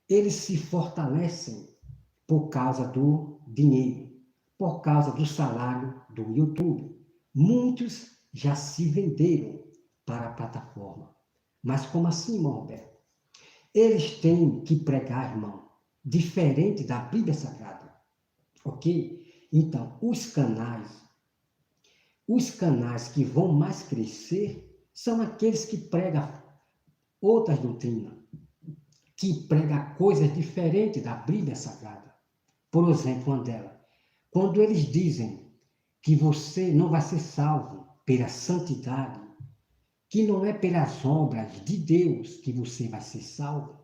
Eles se fortalecem por causa do dinheiro, por causa do salário do YouTube. Muitos já se venderam para a plataforma. Mas como assim, irmão Roberto? Eles têm que pregar, irmão, diferente da Bíblia Sagrada, ok? Então, os canais que vão mais crescer são aqueles que pregam outras doutrinas, que pregam coisas diferentes da Bíblia Sagrada. Por exemplo, uma delas, quando eles dizem que você não vai ser salvo pela santidade, que não é pelas obras de Deus que você vai ser salvo,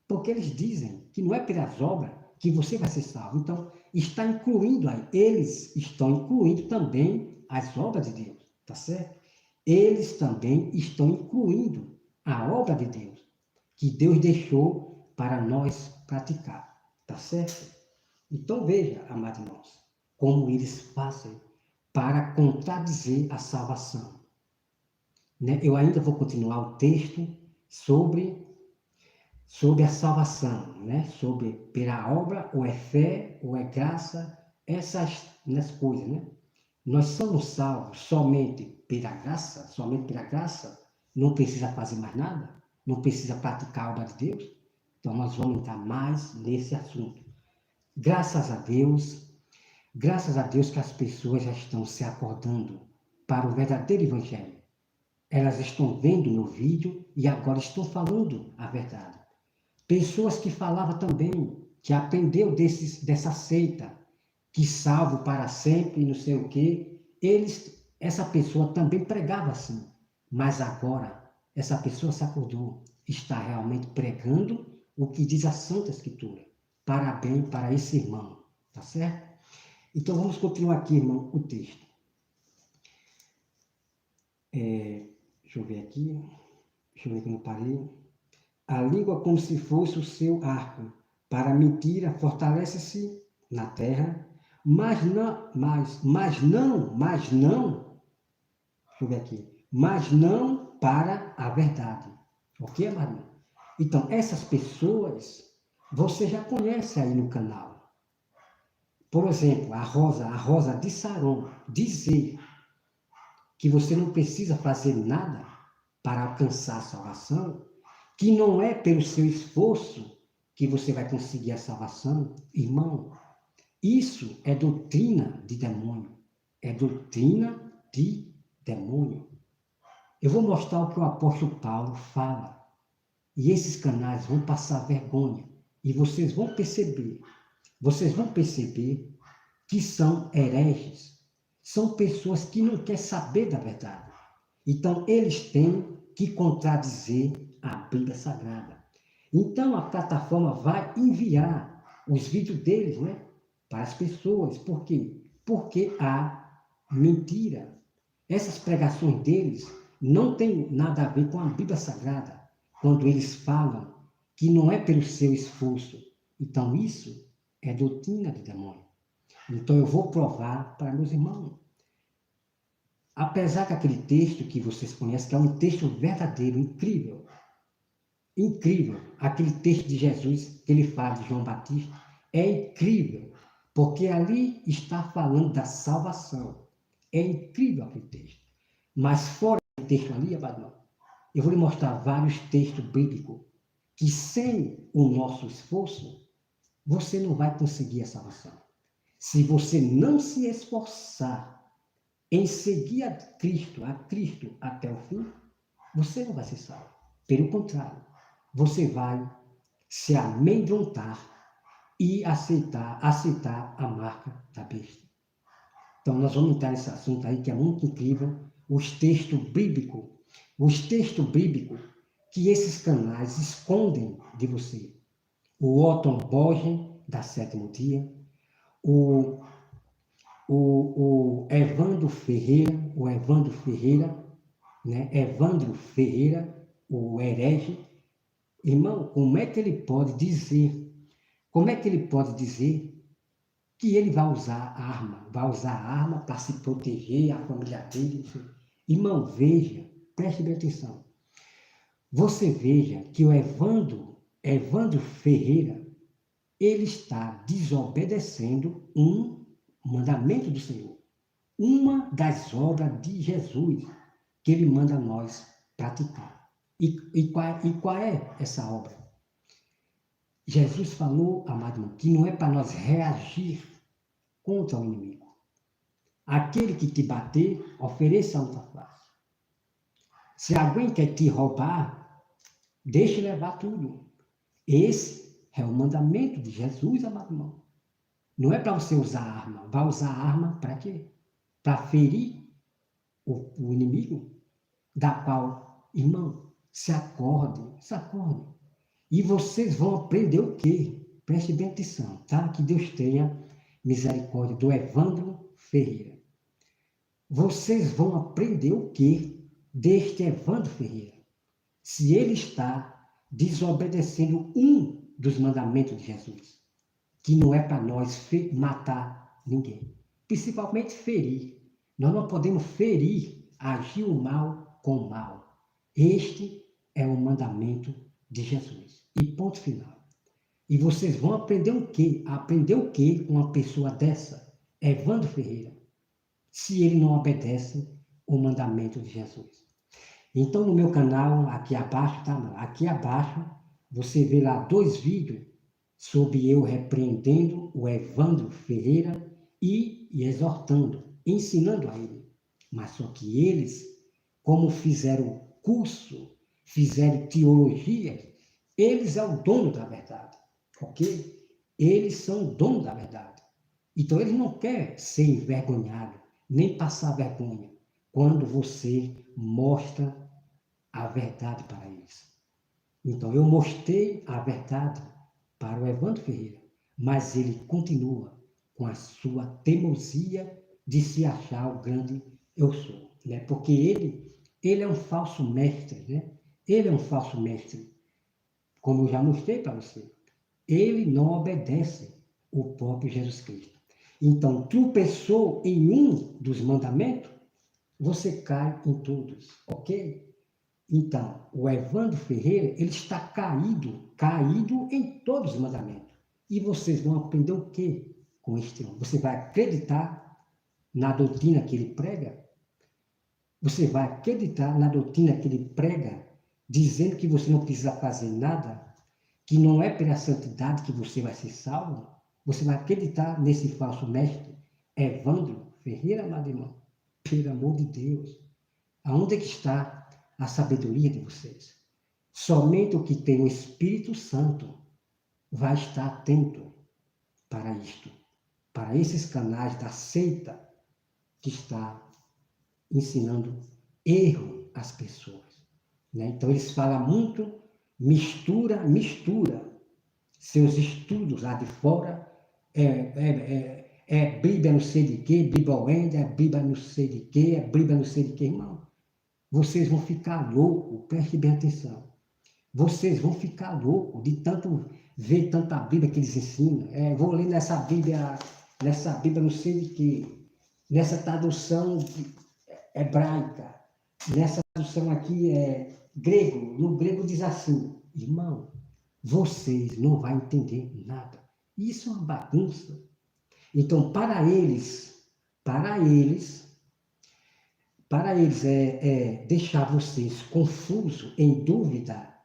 porque eles dizem que não é pelas obras que você vai ser salvo. Então, está incluindo aí, eles estão incluindo também as obras de Deus, tá certo? Eles também estão incluindo a obra de Deus, que Deus deixou para nós praticar, tá certo? Então veja, amados irmãos, como eles fazem para contradizer a salvação. Né? Eu ainda vou continuar o texto sobre a salvação, né? Sobre pela obra, ou é fé, ou é graça, essas coisas, né? Nós somos salvos somente pela graça, não precisa fazer mais nada, não precisa praticar a obra de Deus. Então nós vamos entrar mais nesse assunto. Graças a Deus que as pessoas já estão se acordando para o verdadeiro evangelho. Elas estão vendo meu vídeo e agora estão falando a verdade. Pessoas que falavam também, que aprendeu dessa seita, que salvo para sempre, não sei o quê, essa pessoa também pregava assim. Mas agora, essa pessoa se acordou, está realmente pregando o que diz a Santa Escritura. Parabéns para esse irmão, tá certo? Então vamos continuar aqui, irmão, o texto. Deixa eu ver aqui que eu parei. A língua como se fosse o seu arco. Para a mentira, fortalece-se na terra, mas não, deixa eu ver aqui, mas não para a verdade. Ok, Maria? Então, essas pessoas, você já conhece aí no canal. Por exemplo, a Rosa de Saron, dizer que você não precisa fazer nada para alcançar a salvação, que não é pelo seu esforço que você vai conseguir a salvação, irmão, isso é doutrina de demônio. É doutrina de demônio. Eu vou mostrar o que o apóstolo Paulo fala. E esses canais vão passar vergonha. E vocês vão perceber que são hereges. São pessoas que não querem saber da verdade. Então, eles têm que contradizer a Bíblia Sagrada. Então, a plataforma vai enviar os vídeos deles, né, para as pessoas. Por quê? Porque há mentira. Essas pregações deles não têm nada a ver com a Bíblia Sagrada, quando eles falam que não é pelo seu esforço. Então, isso é doutrina de demônio. Então, eu vou provar para meus irmãos. Apesar que aquele texto que vocês conhecem, que é um texto verdadeiro, incrível, incrível, aquele texto de Jesus que ele fala de João Batista, é incrível, porque ali está falando da salvação. É incrível aquele texto. Mas fora do texto ali, eu vou lhe mostrar vários textos bíblicos que sem o nosso esforço, você não vai conseguir a salvação. Se você não se esforçar em seguir a Cristo até o fim, você não vai ser salvo. Pelo contrário, você vai se amedrontar e aceitar a marca da besta. Então, nós vamos entrar nesse assunto aí que é muito incrível, os textos bíblicos que esses canais escondem de você. O Otton Borgen, da Sétimo Dia, o Evandro Ferreira, né? Evandro Ferreira, o herege. Irmão, como é que ele pode dizer que ele vai usar a arma para se proteger, a família dele? Irmão, veja, preste bem atenção. Você veja que o Evandro Ferreira, ele está desobedecendo um mandamento do Senhor. Uma das obras de Jesus que ele manda nós praticar. E qual é essa obra? Jesus falou, amado irmão, que não é para nós reagir contra o inimigo. Aquele que te bater, ofereça a outra face. Se alguém quer te roubar, deixe levar tudo. Esse é o mandamento de Jesus, amado irmão. Não é para você usar arma. Vai usar arma para quê? Para ferir o inimigo, da qual, irmão, se acorde. E vocês vão aprender o quê? Preste bem atenção, tá? Que Deus tenha misericórdia do Evandro Ferreira. Vocês vão aprender o quê deste Evandro Ferreira? Se ele está desobedecendo um dos mandamentos de Jesus, que não é para nós matar ninguém, principalmente ferir. Nós não podemos ferir, agir o mal com o mal. Este é o mandamento de Jesus. E ponto final. E vocês vão aprender o quê? Aprender o quê com uma pessoa dessa? Evandro Ferreira, se ele não obedece o mandamento de Jesus. Então, no meu canal, aqui abaixo, tá? Aqui abaixo, você vê lá 2 vídeos sobre eu repreendendo o Evandro Ferreira e exortando, ensinando a ele. Mas só que eles, como fizeram curso, fizeram teologia, eles são o dono da verdade, ok? Eles são o dono da verdade. Então, eles não querem ser envergonhados, nem passar vergonha, quando você mostra a verdade para eles. Então, eu mostrei a verdade para o Evandro Ferreira, mas ele continua com a sua teimosia de se achar o grande eu sou, né? Porque ele é um falso mestre, né? Ele é um falso mestre, como eu já mostrei para você. Ele não obedece o próprio Jesus Cristo. Então, tropeçou em um dos mandamentos, você cai em todos, ok? Então, o Evandro Ferreira, ele está caído em todos os mandamentos. E vocês vão aprender o quê com este homem? Você vai acreditar na doutrina que ele prega? Você vai acreditar na doutrina que ele prega, dizendo que você não precisa fazer nada, que não é pela santidade que você vai ser salvo? Você vai acreditar nesse falso mestre, Evandro Ferreira, amado irmão? Pelo amor de Deus. Aonde é que está a sabedoria de vocês? Somente o que tem o Espírito Santo vai estar atento para isto, para esses canais da seita que está ensinando erro às pessoas, né? Então eles falam muito, mistura seus estudos lá de fora, é Bíblia não sei de quê, Bíblia é Bíblia não sei de quê, é Bíblia não sei de quê, irmão. Vocês vão ficar loucos, preste bem atenção. Vocês vão ficar loucos de tanto ver tanta Bíblia que eles ensinam. Vou ler nessa Bíblia não sei de quê, nessa tradução hebraica, nessa tradução aqui é grego, no grego diz assim, irmão, vocês não vão entender nada. Isso é uma bagunça. Então, para eles deixar vocês confusos, em dúvida,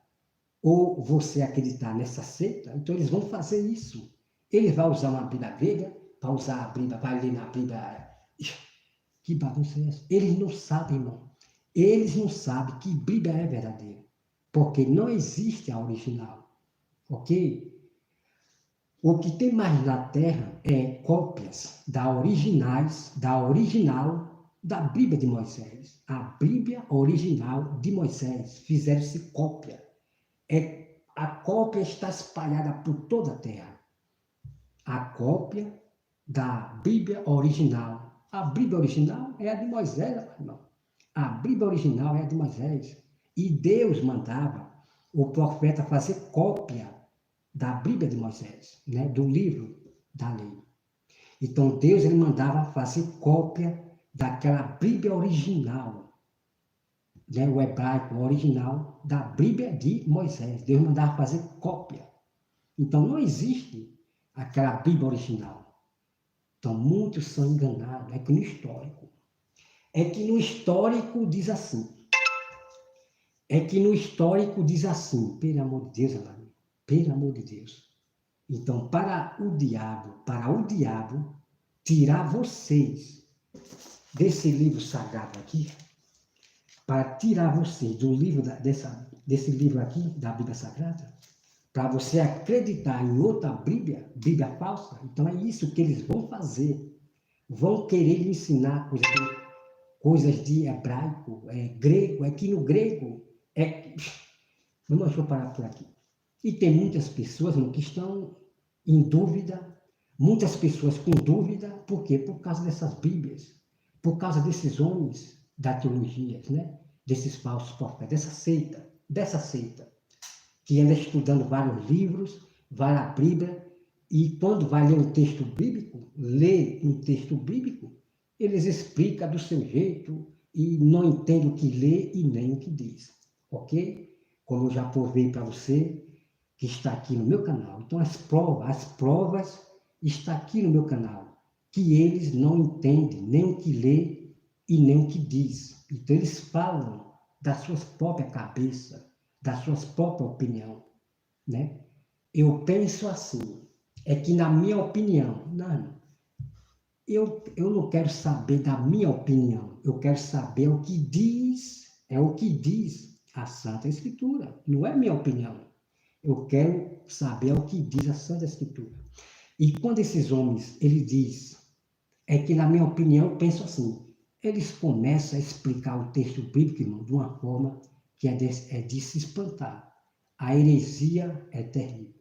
ou você acreditar nessa seita, então eles vão fazer isso. Ele vai usar uma Bíblia grega, vai usar a Bíblia, vai ler na Bíblia. Que bagunça é essa? Eles não sabem, irmão. Eles não sabem que Bíblia é verdadeira, porque não existe a original, ok? O que tem mais na Terra é cópias da original da Bíblia de Moisés. A Bíblia original de Moisés. Fizeram-se cópia. A cópia está espalhada por toda a Terra. A cópia da Bíblia original. A Bíblia original é a de Moisés, irmão. A Bíblia original é a de Moisés. E Deus mandava o profeta fazer cópia da Bíblia de Moisés, né? Do livro da lei. Então Deus ele mandava fazer cópia daquela Bíblia original, né? O hebraico original da Bíblia de Moisés. Deus mandava fazer cópia. Então não existe aquela Bíblia original. Então muitos são enganados. É que no histórico diz assim. Pelo amor de Deus, amado. Pelo amor de Deus. Então, para o diabo tirar vocês desse livro sagrado aqui, para tirar vocês do livro desse livro aqui, da Bíblia Sagrada, para você acreditar em outra Bíblia falsa, então é isso que eles vão fazer. Vão querer ensinar coisas de hebraico, grego, que no grego Vamos, deixa eu parar por aqui. E tem muitas pessoas que estão em dúvida, muitas pessoas com dúvida, por quê? Por causa dessas Bíblias, por causa desses homens da teologia, né? Desses falsos profetas, dessa seita, que anda estudando vários livros, vai à Bíblia, e quando vai ler um texto bíblico, eles explicam do seu jeito e não entendem o que lê e nem o que diz, ok? Como eu já provei para você, que está aqui no meu canal. Então, as provas estão aqui no meu canal, que eles não entendem nem o que lê e nem o que diz. Então, eles falam das suas próprias cabeças, das suas próprias opiniões, né? Eu penso assim, é que na minha opinião, não, eu não quero saber da minha opinião, eu quero saber o que diz a Santa Escritura, não é minha opinião. Eu quero saber o que diz a Santa Escritura. E quando esses homens, ele diz, é que na minha opinião, eu penso assim, eles começam a explicar o texto bíblico, irmão, de uma forma que é de se espantar. A heresia é terrível.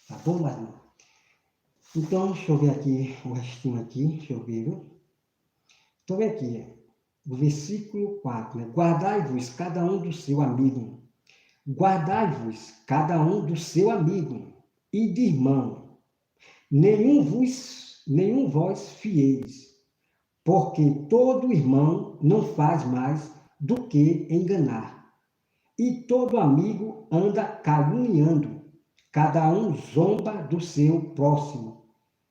Tá bom, meu irmão? Então, deixa eu ver aqui o restinho aqui, deixa eu ver, viu? Então, vem aqui, o versículo 4, né? Guardai-vos cada um do seu amigo. Guardai-vos cada um do seu amigo e de irmão. Nenhum vós fieis, porque todo irmão não faz mais do que enganar. E todo amigo anda caluniando, cada um zomba do seu próximo,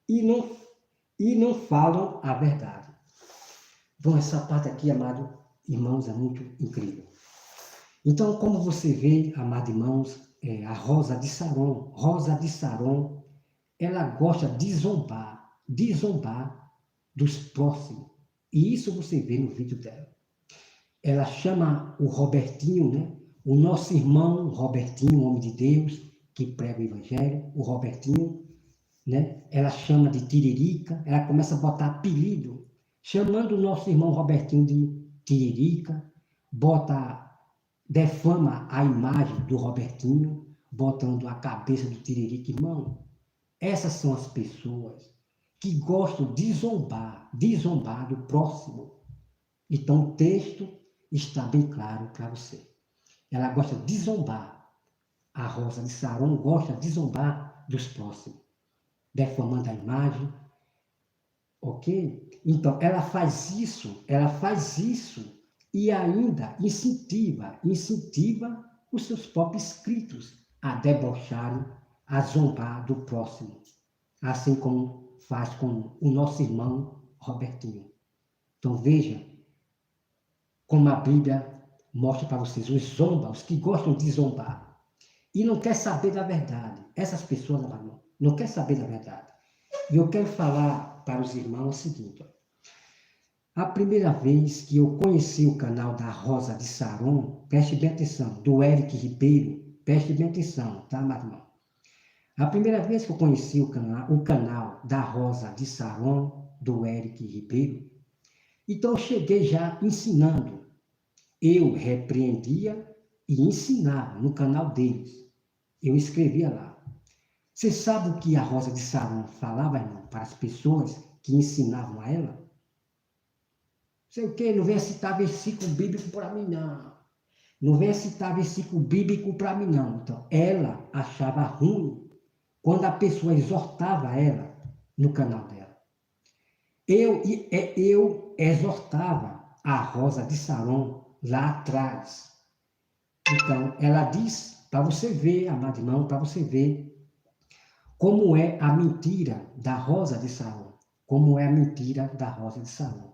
e não falam a verdade. Bom, essa parte aqui, amado irmãos, é muito incrível. Então, como você vê, amados irmãos, a Rosa de Saron, ela gosta de zombar dos próximos. E isso você vê no vídeo dela. Ela chama o Robertinho, né? O nosso irmão Robertinho, homem de Deus, que prega o Evangelho, o Robertinho, né? Ela chama de Tiririca, ela começa a botar apelido, chamando o nosso irmão Robertinho de Tiririca, defama a imagem do Robertinho, botando a cabeça do Tiririca. Irmão, essas são as pessoas que gostam de zombar do próximo. Então, o texto está bem claro para você. Ela gosta de zombar. A Rosa de Saron gosta de zombar dos próximos, deformando a imagem, ok? Então, ela faz isso e ainda incentiva os seus próprios inscritos a debocharem, a zombar do próximo, assim como faz com o nosso irmão Robertinho. Então, veja como a Bíblia mostra para vocês, os que gostam de zombar e não quer saber da verdade. Essas pessoas, não quer saber da verdade. E eu quero falar para os irmãos o seguinte: a primeira vez que eu conheci o canal da Rosa de Saron, preste bem atenção, do Eric Ribeiro, preste bem atenção, tá, meu irmão? A primeira vez que eu conheci o canal da Rosa de Saron, do Eric Ribeiro, então eu cheguei já ensinando. Eu repreendia e ensinava no canal deles. Eu escrevia lá. Você sabe o que a Rosa de Saron falava, irmão, para as pessoas que ensinavam a ela? Sei o quê? Não venha citar versículo bíblico para mim, não. Não venha citar versículo bíblico para mim, não. Então, ela achava ruim quando a pessoa exortava ela no canal dela. Eu exortava a Rosa de Saron lá atrás. Então, ela diz, para você ver, amado irmão, para você ver como é a mentira da Rosa de Saron. Como é a mentira da Rosa de Saron.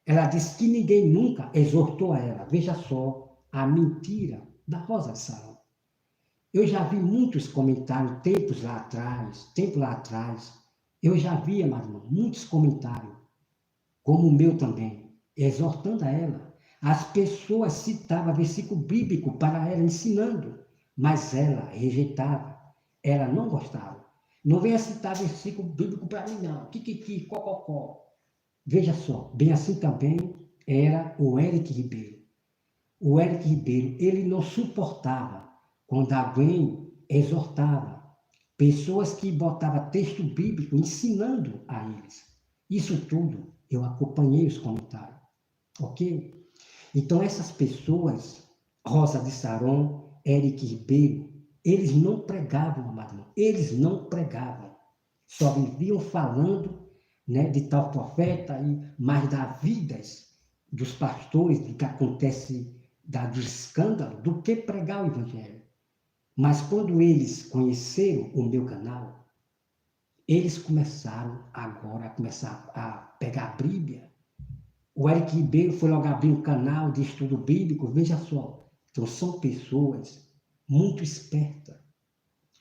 Ela diz que ninguém nunca exortou a ela. Veja só a mentira da Rosa de Saron. Eu já vi muitos comentários, tempo lá atrás, eu já vi, amado irmão, muitos comentários, como o meu também, exortando a ela. As pessoas citavam versículo bíblico para ela, ensinando, mas ela rejeitava, ela não gostava. Não venha citar versículo bíblico para mim, não. Kikiki, cococó. Veja só, bem assim também era o Eric Ribeiro. O Eric Ribeiro, ele não suportava quando alguém exortava pessoas que botavam texto bíblico ensinando a eles. Isso tudo eu acompanhei os comentários, ok? Então essas pessoas, Rosa de Saron, Eric Ribeiro, eles não pregavam, amado, eles não pregavam, só viviam falando, né, de tal profeta e mais das vidas dos pastores, do que acontece, dos escândalos, do que pregar o evangelho. Mas quando eles conheceram o meu canal, eles começaram agora a pegar a Bíblia. O Eric Ribeiro foi logo abrir um canal de estudo bíblico, veja só. Então são pessoas muito espertas,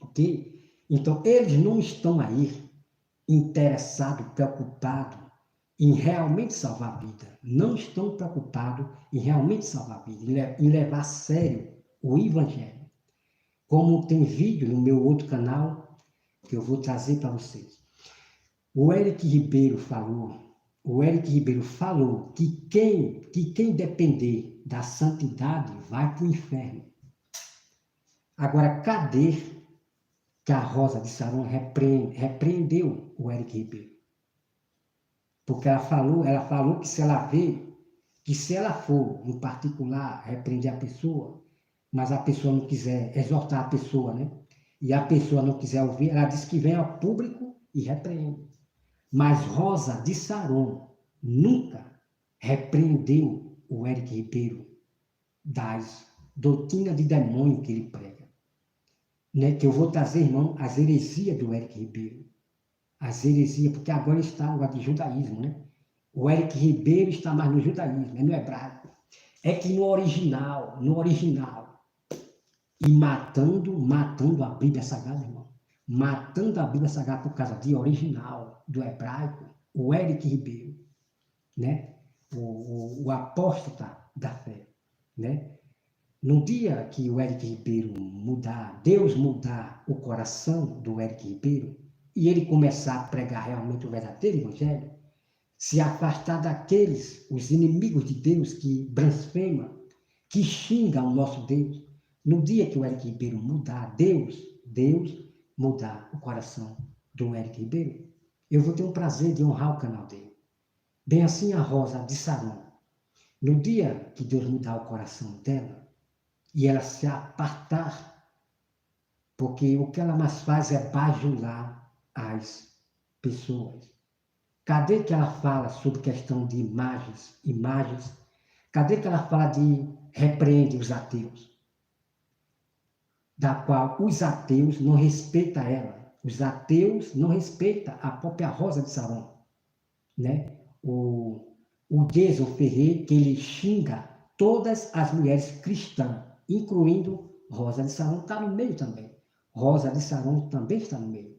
ok? Então eles não estão aí interessados, preocupados em realmente salvar a vida. Não estão preocupados em realmente salvar a vida, em levar a sério o evangelho. Como tem vídeo no meu outro canal, que eu vou trazer para vocês. O Eric Ribeiro falou que quem depender da santidade vai para o inferno. Agora, cadê que a Rosa de Saron repreendeu o Eric Ribeiro? Porque ela falou que se ela vê, que se ela for, no particular, repreender a pessoa, mas a pessoa não quiser exortar a pessoa, né? E a pessoa não quiser ouvir, ela diz que vem ao público e repreende. Mas Rosa de Saron nunca repreendeu o Eric Ribeiro das doutrinas de demônio que ele prega. Né? Que eu vou trazer, irmão, as heresias do Eric Ribeiro. As heresias, porque agora está o de judaísmo, né? O Eric Ribeiro está mais no judaísmo, é no hebraico. É que no original, e matando a Bíblia Sagrada, irmão. Matando a Bíblia Sagrada por causa de original, do hebraico, o Eric Ribeiro, né? O apóstata da fé, né? No dia que o Eric Ribeiro Deus mudar o coração do Eric Ribeiro, e ele começar a pregar realmente o verdadeiro evangelho, se afastar daqueles, os inimigos de Deus que blasfemam, que xingam o nosso Deus, no dia que o Eric Ribeiro mudar, Deus mudar o coração do Eric Ribeiro, eu vou ter um prazer de honrar o canal dele. Bem assim a Rosa de Saron. No dia que Deus mudar o coração dela e ela se apartar, porque o que ela mais faz é bajular as pessoas. Cadê que ela fala sobre questão de imagens? Cadê que ela fala de repreende os ateus? Da qual os ateus não respeitam ela. Os ateus não respeitam a própria Rosa de Saron, né? O Jason Ferreira, que ele xinga todas as mulheres cristãs, incluindo Rosa de Saron, está no meio também. Rosa de Saron também está no meio.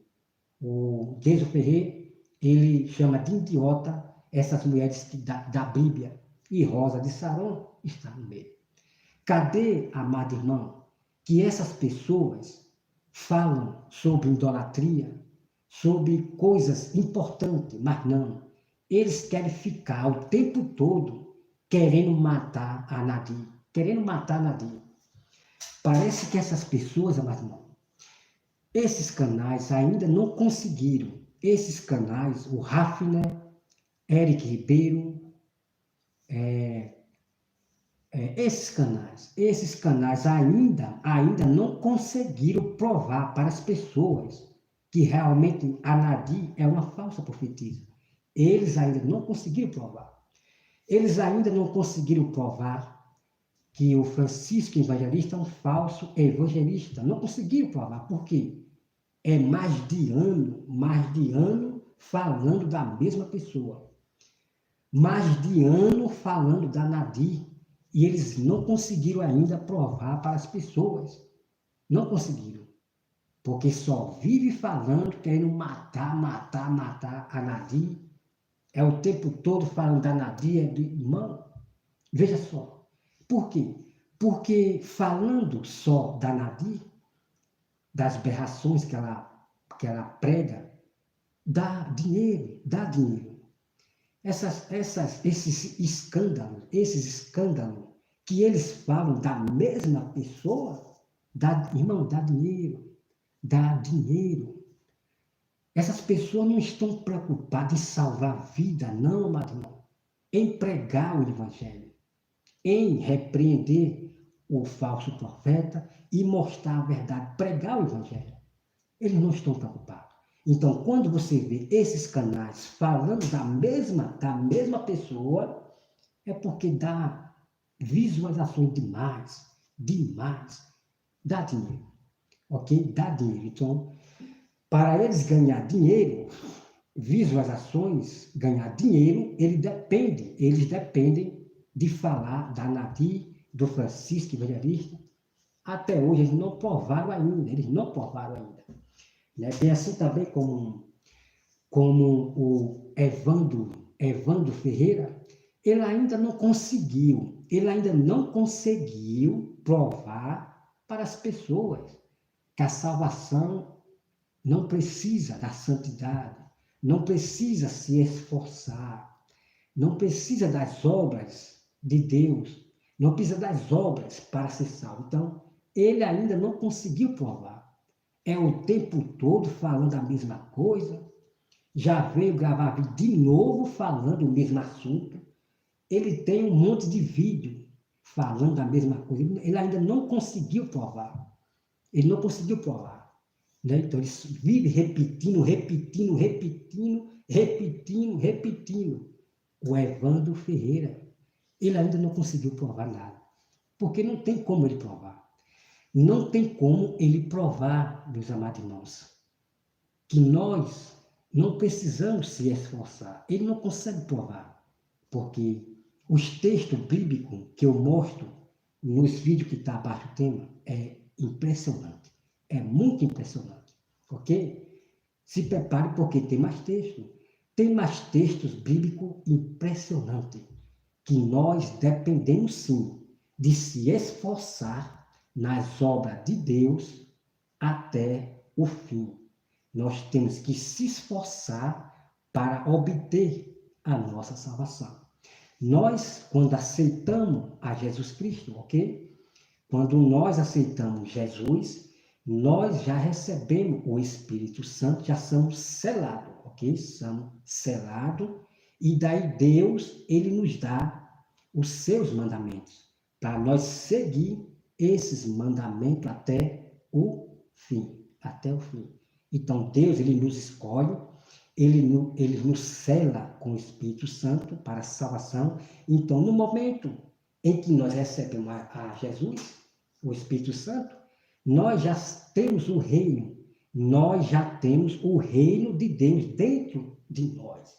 O Jason Ferreira, ele chama de idiota essas mulheres da Bíblia. E Rosa de Saron está no meio. Cadê, amado irmão, que essas pessoas falam sobre idolatria, sobre coisas importantes, mas não. Eles querem ficar o tempo todo querendo matar a Nadir. Querendo matar a Nadir. Parece que essas pessoas, amado irmão, esses canais ainda não conseguiram. Esses canais, o Rafner, Eric Ribeiro, esses canais ainda não conseguiram provar para as pessoas que realmente a Nadir é uma falsa profetisa. Eles ainda não conseguiram provar. Eles ainda não conseguiram provar que o Francisco Evangelista é um falso evangelista. Não conseguiram provar. Por quê? É mais de ano falando da mesma pessoa. Mais de ano falando da Nadir. E eles não conseguiram ainda provar para as pessoas. Não conseguiram. Porque só vive falando, querendo matar a Nadir. É o tempo todo falando da Nadir, irmão. Veja só. Por quê? Porque falando só da Nadir, das berrações que ela prega, dá dinheiro. Esses escândalos que eles falam da mesma pessoa, irmão, dá dinheiro. Essas pessoas não estão preocupadas em salvar a vida, não, meu irmão. Em pregar o evangelho, em repreender o falso profeta e mostrar a verdade, pregar o evangelho. Eles não estão preocupados. Então, quando você vê esses canais falando da mesma pessoa, é porque dá visualizações demais. Dá dinheiro. Ok? Dá dinheiro. Então, para eles ganhar dinheiro, visualizações, ganhar dinheiro, eles dependem de falar da Nadir, do Francisco Evangelista. Até hoje eles não provaram ainda. Né? Bem assim também como o Evandro Ferreira, ele ainda não conseguiu provar para as pessoas que a salvação não precisa da santidade, não precisa se esforçar, não precisa das obras de Deus, não precisa das obras para ser salvo. Então, ele ainda não conseguiu provar. É o tempo todo falando a mesma coisa, já veio gravar vídeo de novo falando o mesmo assunto. Ele tem um monte de vídeo falando a mesma coisa. Ele ainda não conseguiu provar. Né? Então, ele vive repetindo. O Evandro Ferreira, ele ainda não conseguiu provar nada. Porque não tem como ele provar. Não tem como ele provar, meus amados irmãos, que nós não precisamos se esforçar. Ele não consegue provar, porque os textos bíblicos que eu mostro nos vídeos que está abaixo do tema é impressionante. É muito impressionante, ok? Se prepare porque tem mais texto. Tem mais textos bíblicos impressionantes, que nós dependemos sim de se esforçar nas obras de Deus até o fim. Nós temos que se esforçar para obter a nossa salvação. Nós, quando aceitamos a Jesus Cristo, ok? Quando nós aceitamos Jesus, nós já recebemos o Espírito Santo, já somos selados, ok? Somos selados, e daí Deus, ele nos dá os seus mandamentos, para nós seguir esses mandamentos até o fim, até o fim. Então, Deus, ele nos escolhe, ele nos sela com o Espírito Santo para a salvação. Então, no momento em que nós recebemos a Jesus, o Espírito Santo, nós já temos o reino, nós já temos o reino de Deus dentro de nós,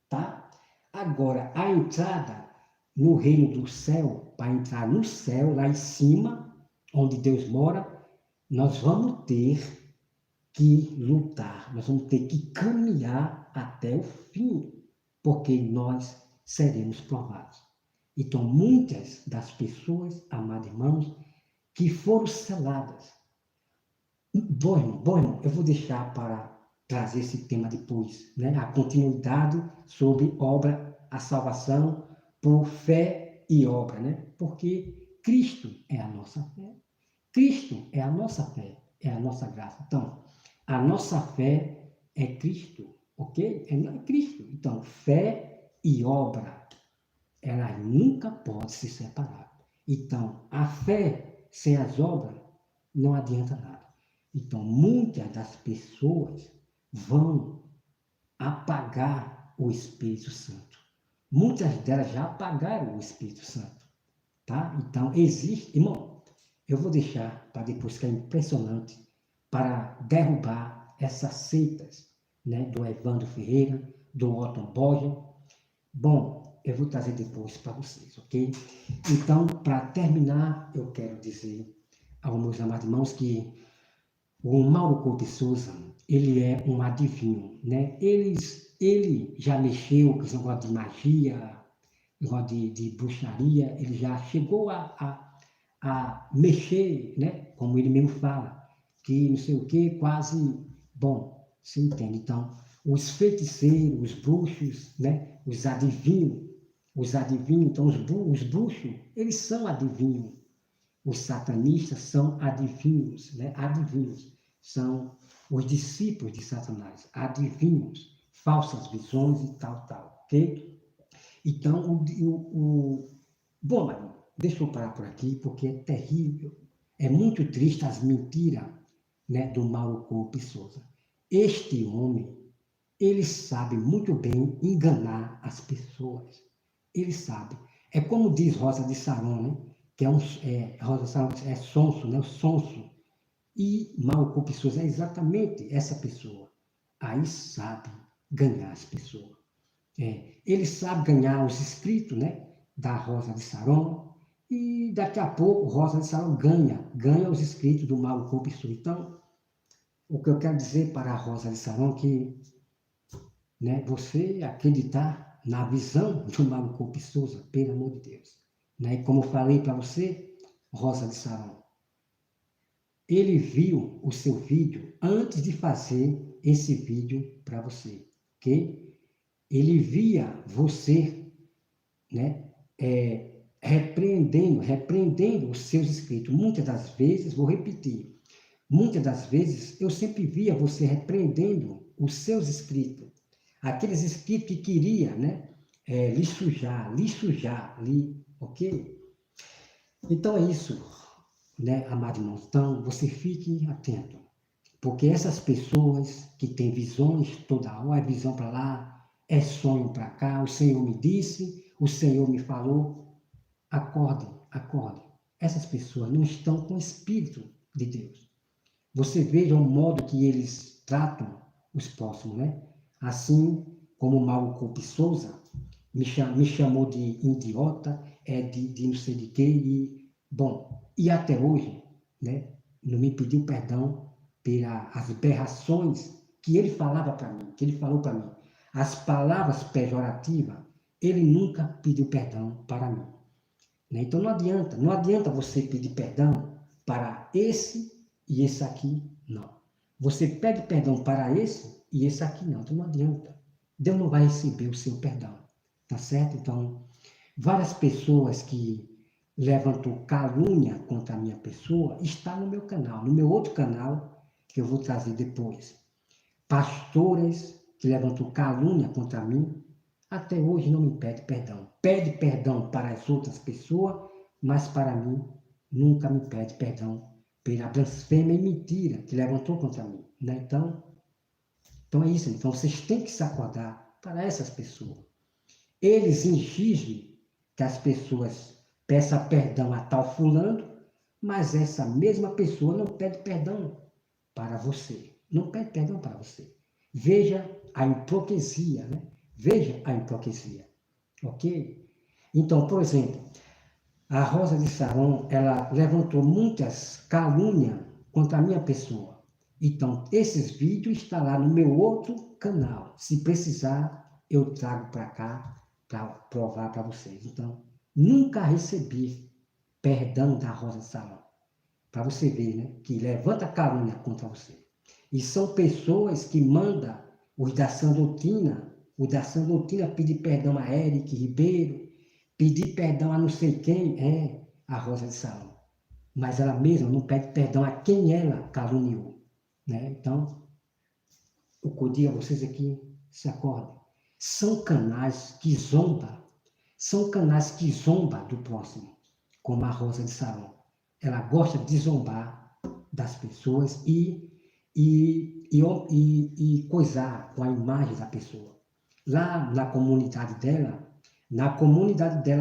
tá? Agora, a entrada no reino do céu, para entrar no céu, lá em cima, onde Deus mora, nós vamos ter que lutar, nós vamos ter que caminhar até o fim, porque nós seremos provados. Então, muitas das pessoas, amados irmãos, que foram seladas. Bom, irmão, eu vou deixar para trazer esse tema depois, né? A continuidade sobre obra, a salvação por fé e obra, né? Porque Cristo é a nossa fé. Cristo é a nossa fé, é a nossa graça. Então, a nossa fé é Cristo, ok? É Cristo. Então, fé e obra, ela nunca pode se separar. Então, a fé sem as obras não adianta nada. Então, muitas das pessoas vão apagar o Espírito Santo. Muitas delas já apagaram o Espírito Santo, tá? Então, existe, irmão, eu vou deixar para depois, que é impressionante, para derrubar essas seitas, né, do Evandro Ferreira, do Otton Borges. Bom, eu vou trazer depois para vocês, ok? Então, para terminar, eu quero dizer aos meus amados irmãos que o Mauro Couto Souza, ele é um adivinho, né? Ele já mexeu com esse negócio de magia, negócio de bruxaria, ele já chegou a mexer, né? Como ele mesmo fala, que não sei o que, quase, bom, você entende? Então, os feiticeiros, os bruxos, né? Os adivinhos, então os bruxos, eles são adivinhos. Os satanistas são adivinhos, né? Adivinhos. São os discípulos de Satanás, adivinhos, falsas visões e tal, ok? Então, bom, mano, deixa eu parar por aqui, porque é terrível. É muito triste as mentiras, né, do Mauro Couto Souza. Este homem, ele sabe muito bem enganar as pessoas. Ele sabe. É como diz Rosa de Saron, né? Que Rosa de Saron é sonso, né? O sonso. E Mauro Couto Souza é exatamente essa pessoa. Aí sabe ganhar as pessoas. Ele sabe ganhar os inscritos, né, da Rosa de Saron, e daqui a pouco Rosa de Saron ganha os inscritos do Mauro Couto Souza. Então, o que eu quero dizer para a Rosa de Saron é que, né, você acreditar na visão do Mauro Couto Souza, pelo amor de Deus. Né? E como eu falei para você, Rosa de Saron, ele viu o seu vídeo antes de fazer esse vídeo para você, ok? Ele via você, né, repreendendo os seus inscritos. Muitas das vezes, vou repetir, muitas das vezes eu sempre via você repreendendo os seus inscritos. Aqueles inscritos que queriam, né, lhe sujar, ok? Então é isso, né, amado irmão? Então, você fique atento, porque essas pessoas que têm visões toda hora, é visão para lá, é sonho para cá, o Senhor me disse, o Senhor me falou, acordem. Essas pessoas não estão com o Espírito de Deus. Você veja o modo que eles tratam os próximos, né? Assim como Mauro Couto Souza me chamou de idiota, de não sei de quê, e até hoje, né, não me pediu perdão pelas berrações que ele falava para mim, que ele falou para mim. As palavras pejorativas, ele nunca pediu perdão para mim. Né? Então não adianta você pedir perdão para esse e esse aqui, não. Você pede perdão para esse e esse aqui não, então não adianta. Deus não vai receber o seu perdão, tá certo? Então, várias pessoas que levantou calúnia contra a minha pessoa, está no meu canal, no meu outro canal, que eu vou trazer depois. Pastores que levantou calúnia contra mim, até hoje não me pede perdão. Pede perdão para as outras pessoas, mas para mim nunca me pede perdão pela blasfêmia e mentira que levantou contra mim. Né? Então é isso. Então vocês têm que se acordar para essas pessoas. Eles exigem que as pessoas peçam perdão a tal fulano, mas essa mesma pessoa não pede perdão para você. Não pede perdão para você. Veja a hipocrisia, né? Veja a hipocrisia, ok? Então, por exemplo, a Rosa de Saron, ela levantou muitas calúnias contra a minha pessoa. Então, esses vídeos estão lá no meu outro canal. Se precisar, eu trago para cá para provar para vocês. Então, nunca recebi perdão da Rosa de Saron. Para você ver, né? Que levanta calúnia contra você. E são pessoas que mandam os da sã doutrina pedir perdão a Eric Ribeiro, pedir perdão a não sei quem, a Rosa de Saron. Mas ela mesma não pede perdão a quem ela caluniou. Né? Então, o que eu digo a vocês aqui, se acordem. São canais que zombam do próximo, como a Rosa de Saron. Ela gosta de zombar das pessoas e coisar com a imagem da pessoa. Lá na comunidade dela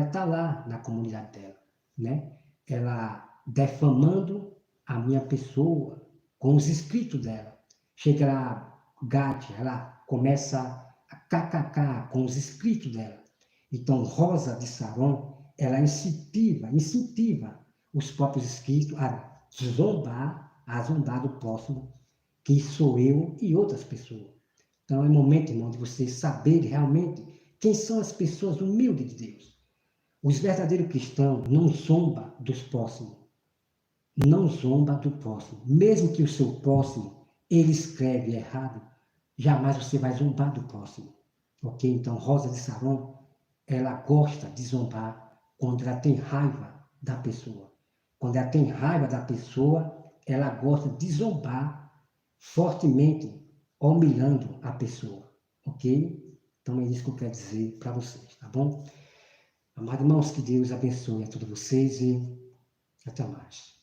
está lá, na comunidade dela, né? Ela defamando a minha pessoa com os escritos dela. Chega lá, Gade, ela começa a kkk com os escritos dela. Então, Rosa de Saron, ela incentiva os próprios escritos a zombar do próximo, que sou eu e outras pessoas. Então é momento, irmão, de vocês saberem realmente quem são as pessoas humildes de Deus. Os verdadeiros cristãos não zombam dos próximos. Não zomba do próximo. Mesmo que o seu próximo, ele escreve errado, jamais você vai zombar do próximo. Ok? Então, Rosa de Saron, ela gosta de zombar quando ela tem raiva da pessoa. Quando ela tem raiva da pessoa, ela gosta de zombar fortemente, humilhando a pessoa. Ok? Então é isso que eu quero dizer para vocês, tá bom? Amados irmãos, que Deus abençoe a todos vocês e até mais.